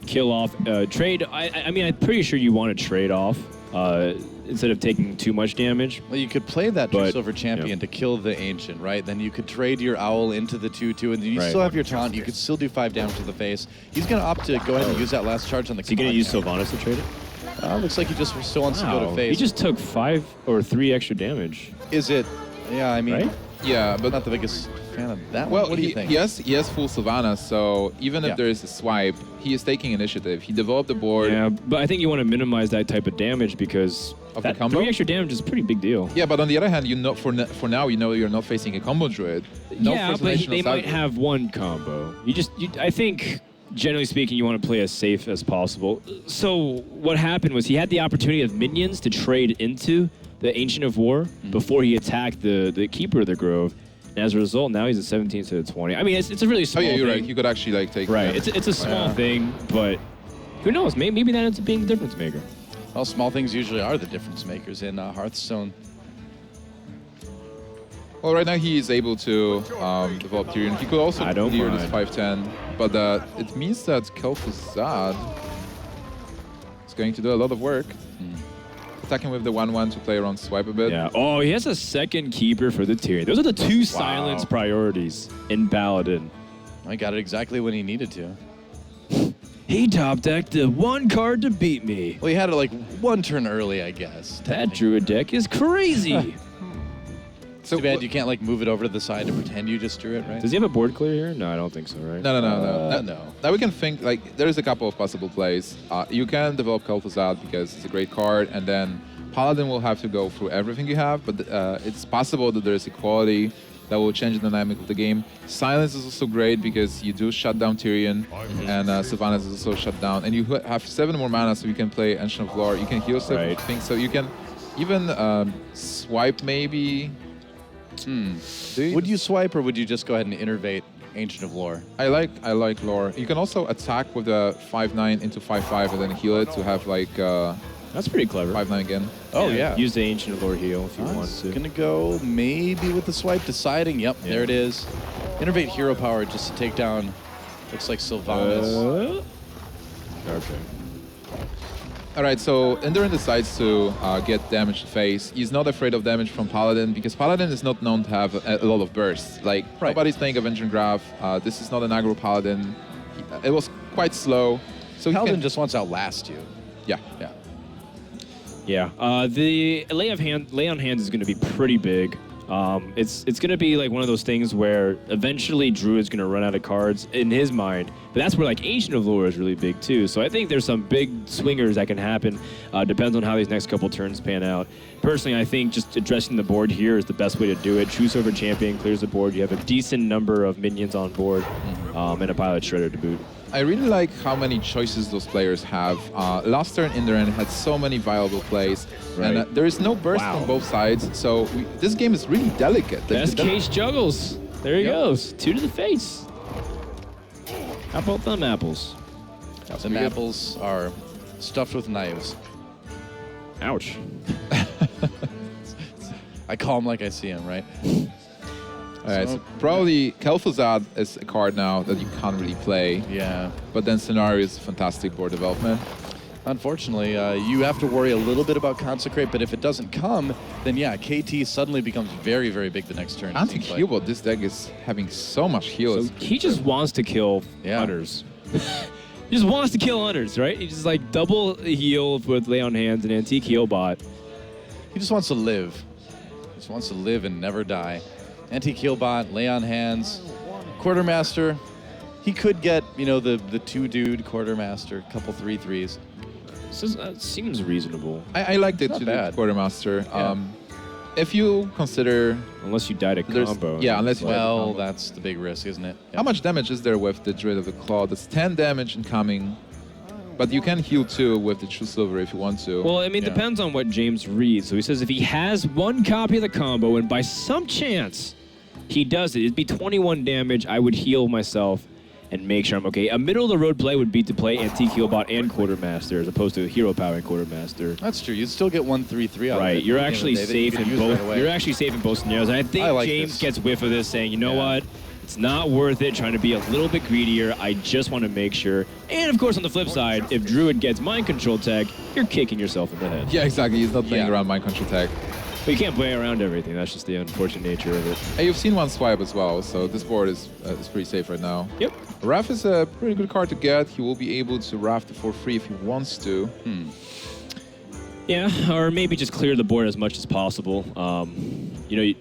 kill off, trade. I mean, I'm pretty sure you want to trade off instead of taking too much damage. Well, you could play that True But, Silver Champion yeah. to kill the Ancient, right? Then you could trade your Owl into the 2/2, and then you Right. still have your taunt. You could still do 5 damage to the face. He's going to opt to go ahead and use that last charge on the Is he going to use Sylvanas to trade it? Looks like he just still wants to go to face. He just took 5 or 3 extra damage. Is it? Yeah, I mean, Right? Yeah, I'm but not the biggest fan of that well, one. What do you think? he has full Sylvanas, so even Yeah. if there is a swipe, he is taking initiative. He developed the board. Yeah, but I think you want to minimize that type of damage because Of the that combo? 3 extra damage is a pretty big deal. Yeah, but on the other hand, for now, you're not facing a combo Druid. No yeah, First but Dimensional they might Savage. have one combo. I think, generally speaking, you want to play as safe as possible. So what happened was he had the opportunity of minions to trade into the Ancient of War before he attacked the Keeper of the Grove. And as a result, now he's at 17 to 20. I mean, it's a really Oh small yeah, you're thing. right. You could actually take. Right, it's a small thing, but who knows? Maybe that ends up being the difference maker. Well, small things usually are the difference makers in Hearthstone. Well, right now he is able to develop Tyrion. He could also I don't clear this mind. 5/10, but it means that Kel'Thuzad is going to do a lot of work. Attacking with the 1/1 to play around swipe a bit. Yeah. Oh, he has a second Keeper for the Tyrion. Those are the 2 silence priorities in Paladin. I got it exactly when he needed to. He top decked the 1 card to beat me. Well, he had it like 1 turn early, I guess. That Druid deck is crazy. It's too bad you can't like move it over to the side to pretend you just drew it, right? Does he have a board clear here? No, I don't think so, right? No. No. Now we can think, like, there's a couple of possible plays. You can develop Kel'Thuzad because it's a great card, and then Paladin will have to go through everything you have, but it's possible that there's equality that will change the dynamic of the game. Silence is also great because you do shut down Tyrion, and Sylvanas is also shut down, and you have 7 more mana, so you can play Ancient of Lore, you can heal stuff, Right. things, so you can even swipe maybe. Would you swipe or would you just go ahead and innervate Ancient of Lore? I like lore. You can also attack with a 5/9 into 5/5 and then heal it to have like That's pretty clever. 5/9 again. Oh, yeah. Use the Ancient Lore heal if you want Nice. to. Gonna go maybe with the swipe, deciding. Yep, there it is. Innervate hero power just to take down. Looks like Sylvanas. Okay. All right, so Inderen decides to get damage to face. He's not afraid of damage from Paladin because Paladin is not known to have a lot of bursts. Like Right. nobody's playing Avenging Graph. This is not an aggro Paladin. It was quite slow. So Paladin he can, just wants to outlast you. yeah. Yeah. Yeah. The lay on hands is going to be pretty big. It's going to be like one of those things where eventually Druid's going to run out of cards in his mind. But that's where like Ancient of Lore is really big too. So I think there's some big swingers that can happen. Depends on how these next couple turns pan out. Personally, I think just addressing the board here is the best way to do it. True Silver Champion clears the board. You have a decent number of minions on board, and a Pilot Shredder to boot. I really like how many choices those players have. Last turn, Inderen had so many viable plays, and there is no burst on both sides, so this game is really delicate. Best case juggles. There he goes. 2 to the face. How about them apples? Some apples are stuffed with knives. Ouch. I call them like I see them, right? All right, so probably Kel'Thuzad is a card now that you can't really play. Yeah. But then Scenario is fantastic board development. Unfortunately, you have to worry a little bit about Consecrate, but if it doesn't come, then yeah, KT suddenly becomes very, very big the next turn. Anti-heal, but this deck is having so much heal. So he just wants to kill hunters. He just wants to kill hunters, right? He just like double heal with Lay on Hands and Antique Heal Bot. He just wants to live. He just wants to live and never die. Antique Heal Bot, Lay on Hands, Quartermaster. He could get, you know, the 2-dude Quartermaster, couple 3/3s. Seems reasonable. I like the Not 2-dude bad. Quartermaster. Yeah. If you consider... Unless you died a combo. Yeah, unless you died a Well, combo. that's the big risk, isn't it? How much damage is there with the Druid of the Claw? That's 10 damage incoming. But you can heal too with the True Silver if you want to. Well, I mean, depends on what James reads. So he says if he has 1 copy of the combo and by some chance he does it, it'd be 21 damage. I would heal myself and make sure I'm okay. A middle-of-the-road play would be to play Antique Healbot and Quartermaster as opposed to Hero Power and Quartermaster. That's true. You'd still get 1 3/3 out of it. Right, you're at the end of actually the day that you safe can in use both. right away. You're actually safe in both scenarios. And I think I like James this. gets whiff of this, saying, you know what? It's not worth it trying to be a little bit greedier. I just want to make sure. And of course, on the flip side, if Druid gets Mind Control tag, you're kicking yourself in the head. Yeah, exactly. He's not playing around Mind Control tag. But you can't play around everything. That's just the unfortunate nature of it. Hey, you've seen one swipe as well, so this board is pretty safe right now. Yep. Wrath is a pretty good card to get. He will be able to Wrath for free if he wants to. Yeah, or maybe just clear the board as much as possible. You know,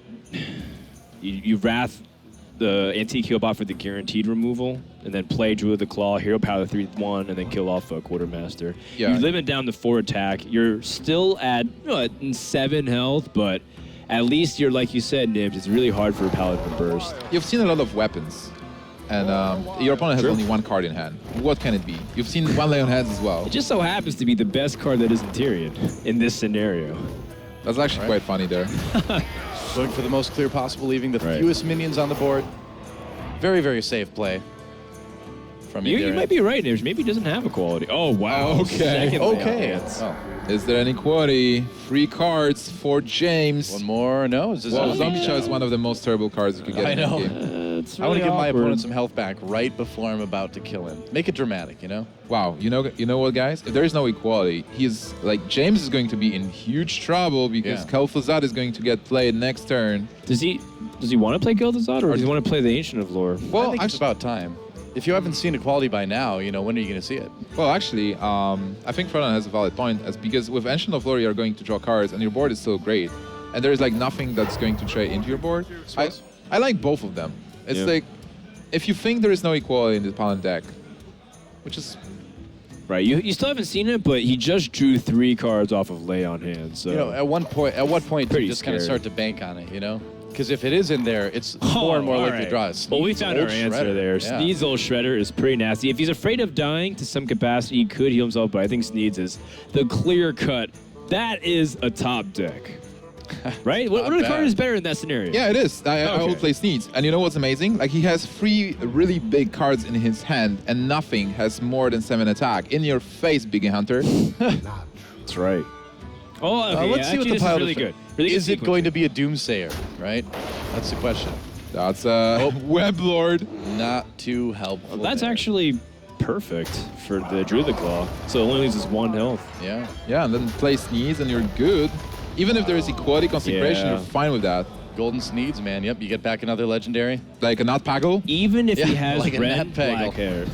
you Wrath the Antique Healbot for the guaranteed removal, and then play Druid of the Claw, Hero Power 3/1, and then kill off Quartermaster. Yeah. You limit down to 4 attack. You're still at 7 health, but at least you're, like you said, Nibs, it's really hard for a Paladin to burst. You've seen a lot of weapons, and your opponent has only 1 card in hand. What can it be? You've seen 1 Lay on Hands as well. It just so happens to be the best card that isn't Tyrion in this scenario. That's actually quite funny there. Going for the most clear possible, leaving the fewest minions on the board. Very, very safe play from You might be right, Nibs. Maybe he doesn't have a quality. Oh, wow. Okay. Second Lay on Okay. Hands. Oh. Is there any quality? 3 cards for James. One more. No. Is this Well, Zombie Chow is one of the most terrible cards you could get I in know. the game. It's I want to really give my awkward. opponent some health back right before I'm about to kill him. Make it dramatic, you know? Wow, you know what, guys? If there is no equality, he's like James is going to be in huge trouble because Kel'Thuzad is going to get played next turn. Does he want to play Gil'Thuzad, or does he want to play the Ancient of Lore? Well, I think it's about time. If you haven't seen equality by now, you know, when are you going to see it? Well, actually, I think Frodan has a valid point, as because with Ancient of Lore, you're going to draw cards, and your board is still great, and there's like nothing that's going to trade into your board. I like both of them. It's like, if you think there is no equality in the Paladin deck, which is Right, you still haven't seen it, but he just drew 3 cards off of Lay on Hands. So You know, at what point do Pretty you just kind of scary. start to bank on it, you know? Because if it is in there, it's more and more all likely to right. draw. Well, we Sneed's found our old answer Shredder. there. Yeah. Sneed's old Shredder is pretty nasty. If he's afraid of dying to some capacity, he could heal himself, but I think Sneed's is the clear cut. That is a top deck. Right? What other card is better in that scenario? yeah, it is. I Okay. will play Sneeds, and you know what's amazing? Like he has 3 really big cards in his hand, and nothing has more than 7 attack. In your face, Biggie Hunter. That's right. Oh, okay. Let's see what actually, the this is pile really good. Really good Is it sequence. going to be a Doomsayer, right? That's the question. That's a Weblord. Not too helpful. That's there. actually perfect for the Druid Claw. So it only loses 1 health. Yeah. Yeah, and then play Sneeze, and you're good. Even if there is equality consecration, Yeah. you're fine with that. Golden Sneeds, man. Yep, you get back another legendary. Like a Not Paggle. Even if he Yeah, has like a red Nat Pagel. black hair.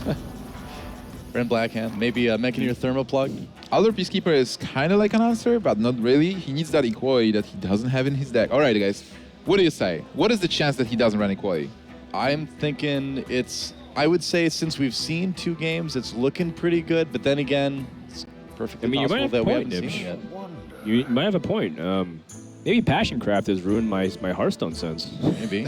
Red Blackhand. Maybe Mechanier Thermoplug. Other Peacekeeper is kind of like an answer, but not really. He needs that equality that he doesn't have in his deck. All right, guys. What do you say? What is the chance that he doesn't run equality? I'm thinking I would say since we've seen 2 games, it's looking pretty good. But then again, it's perfectly I mean, you might possible have that a we point, haven't seen Nibs. it yet. You might have a point. Maybe Passion Craft has ruined my Hearthstone sense. Maybe.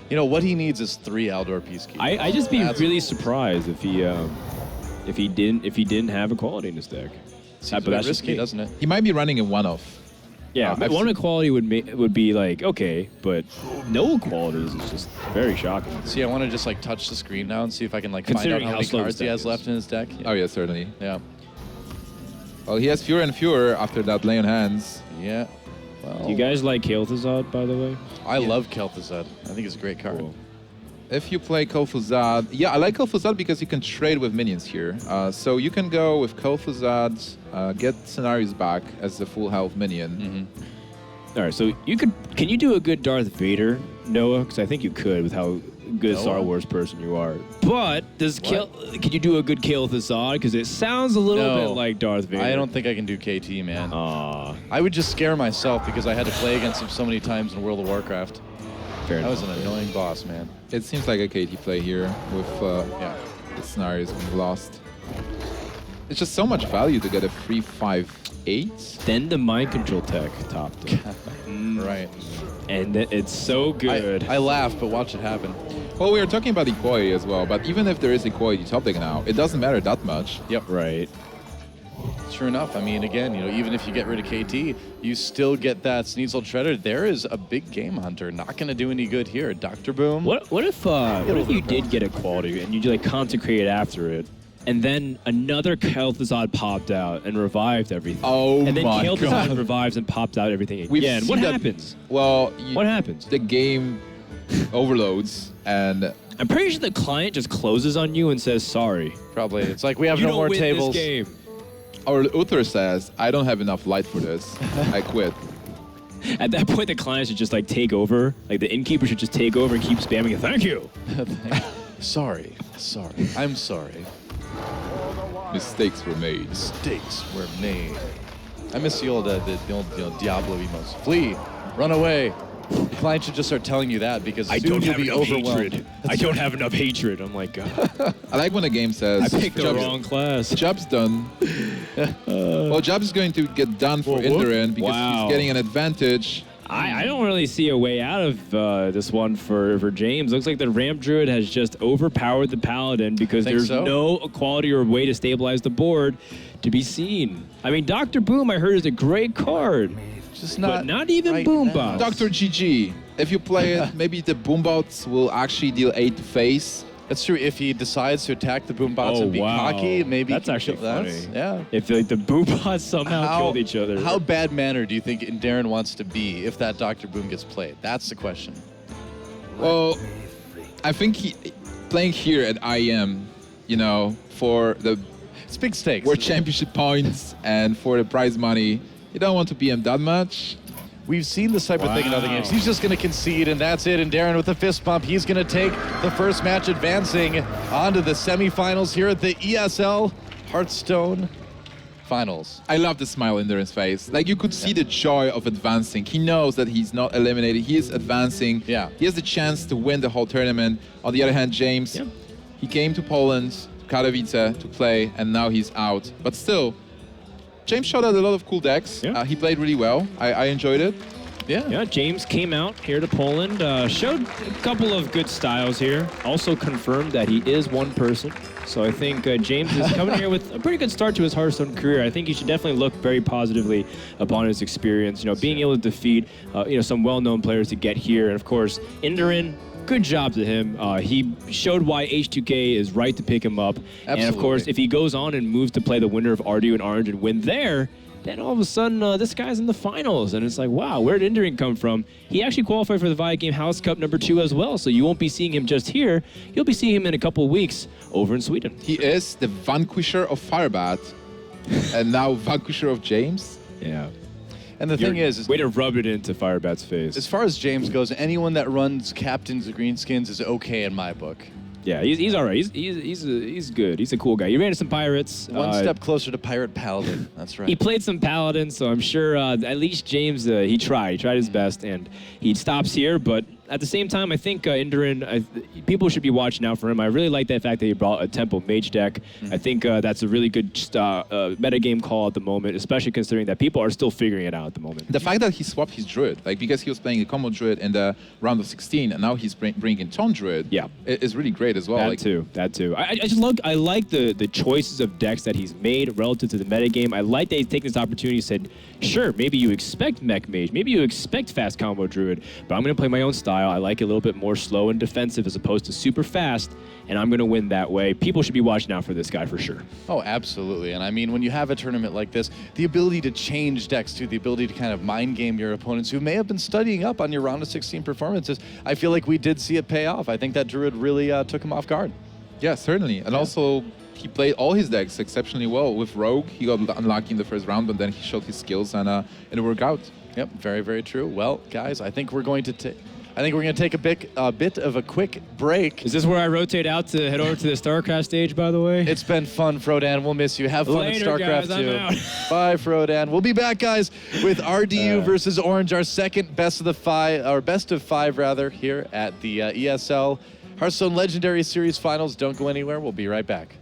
You know, what he needs is 3 Aldor Peacekeepers. I just be That's- really surprised if he didn't have equality in his deck. Seems But a bit that's just risky, me. doesn't it? He might be running a one-off. Yeah, I've one seen- equality would be like okay, but no equalities is just very shocking. See, I want to just like touch the screen now and see if I can like find out Considering how how many slow cards his he deck has is. left in his deck. Oh yeah, certainly. Yeah. Well, he has fewer and fewer after that lay on hands. Yeah. Well, Do you guys like Kael'thasad, by the way? I love Kel'Thuzad. I think it's a great card. Cool. If you play Kel'Thuzad, yeah, I like Kel'Thuzad because you can trade with minions here. So you can go with Kel'Thuzad, get scenarios back as the full health minion. All right, so can you do a good Darth Vader, Noah? Because I think you could with how good a Star Noah? Wars person you are. But can you do a good Kael'Thasad? Because it sounds a little No. bit like Darth Vader. I don't think I can do KT, man. Aw, I would just scare myself because I had to play against him so many times in World of Warcraft. fair That was enough. an annoying boss, man. It seems like a KT play here with Yeah. the scenarios being lost. It's just so much value to get a 3/5/8. Then the mind control tech topped it. Right. And it's so good. I laugh, but watch it happen. Well, we were talking about equality as well, but even if there is equality top deck now, it doesn't matter that much. Yep. right. Sure enough. I mean, again, you know, even if you get rid of KT, you still get that Sneasel Shredder. There is a big game hunter. Not going to do any good here. Dr. Boom. What if you did get equality and you like consecrate after it, and then another Kael'Thasad popped out and revived everything? Oh and then my Kael'Thasad God. revives and popped out everything We've again. seen What that- happens? Well, What happens? the game overloads and I'm pretty sure the client just closes on you and says sorry. Probably. It's like we have You no don't more win tables. this game. our Uther says, I don't have enough light for this. I quit. At that point, the client should just like take over. Like the innkeeper should just take over and keep spamming it. Thank you. Sorry. I'm sorry. Mistakes were made. Mistakes were made. I miss the old Diablo emotes. Flee. Run away. The client should just start telling you that because I soon don't you'll have be enough overwhelmed. hatred. I don't have enough hatred. I'm like, God, I like when a game says, I picked the wrong class. Job's done. Well, Job is going to get done for Whoa, whoa. Inderen because Wow. he's getting an advantage. I don't really see a way out of this one for James. Looks like the Ramp Druid has just overpowered the Paladin because Think there's so? no equality or way to stabilize the board to be seen. I mean, Dr. Boom, I heard, is a great card, Just but not even right Boom now. Bots. Dr. GG. If you play it, maybe the boombots will actually deal 8 to face. That's true. If he decides to attack the boombots Oh, and be wow. cocky, maybe That's he can actually kill- that's- funny. Yeah. If like, the Boom Bots somehow killed each other. How bad manner do you think Inderen wants to be if that Dr. Boom gets played? That's the question. Well, I think playing here at IEM, you know, for the It's big stakes. World Championship points and for the prize money, you don't want to be him that much. We've seen this type of thing in other Wow. games. He's just going to concede, and that's it. And Darren with a fist bump, he's going to take the first match, advancing onto the semifinals here at the ESL Hearthstone Finals. I love the smile in Inderen's face. Like, you could see the joy of advancing. He knows that he's not eliminated. He is advancing. Yeah. He has the chance to win the whole tournament. On the other hand, James, Yeah. he came to Poland, to Katowice, to play, and now he's out. But still, James showed out a lot of cool decks. Yeah. He played really well. I enjoyed it. Yeah, James came out here to Poland, showed a couple of good styles here. Also confirmed that he is one person. So I think James is coming here with a pretty good start to his Hearthstone career. I think he should definitely look very positively upon his experience. You know, being able to defeat some well-known players to get here, and of course, Inderen. Good job to him. He showed why H2K is right to pick him up. And of course, Absolutely. if he goes on and moves to play the winner of Ardu and Orange and win there, then all of a sudden, this guy's in the finals. And it's like, wow, where did Inderen come from? He actually qualified for the Viad Game House Cup #2 as well. So you won't be seeing him just here. You'll be seeing him in a couple of weeks over in Sweden. He is the vanquisher of Firebat, and now vanquisher of James. Yeah. And the thing is way to rub it into Firebat's face. as far as James goes, anyone that runs captains of greenskins is okay in my book. Yeah, he's all right. He's good. He's a cool guy. He ran some pirates. One step closer to Pirate Paladin. That's right. He played some Paladin, so I'm sure at least James, he tried. He tried his best, and he stops here. But at the same time, I think Inderen, people should be watching out for him. I really like the fact that he brought a Tempo Mage deck. I think that's a really good metagame call at the moment, especially considering that people are still figuring it out at the moment. The fact that he swapped his Druid, like because he was playing a combo Druid in the round of 16, and now he's bringing Taunt Druid, is really great as well. That too. I like the choices of decks that he's made relative to the metagame. I like that he's taken this opportunity and said, sure, maybe you expect Mech Mage, maybe you expect fast combo Druid, but I'm going to play my own style. I like it a little bit more slow and defensive as opposed to super fast, and I'm going to win that way. People should be watching out for this guy for sure. Oh, absolutely. And I mean, when you have a tournament like this, the ability to change decks too, the ability to kind of mind game your opponents who may have been studying up on your round of 16 performances, I feel like we did see it pay off. I think that Druid really took him off guard. Yeah, certainly. And also, he played all his decks exceptionally well. With Rogue, he got unlucky in the first round, but then he showed his skills and it worked out. Yep, very, very true. Well, guys, I think we're going to take a bit of a quick break. Is this where I rotate out to head over to the StarCraft stage, by the way? It's been fun, Frodan. We'll miss you. Have fun Later, at StarCraft guys, I'm 2. out. Bye, Frodan. We'll be back, guys, with RDU versus Orange, our second best of five rather, here at the ESL Hearthstone Legendary Series Finals. Don't go anywhere. We'll be right back.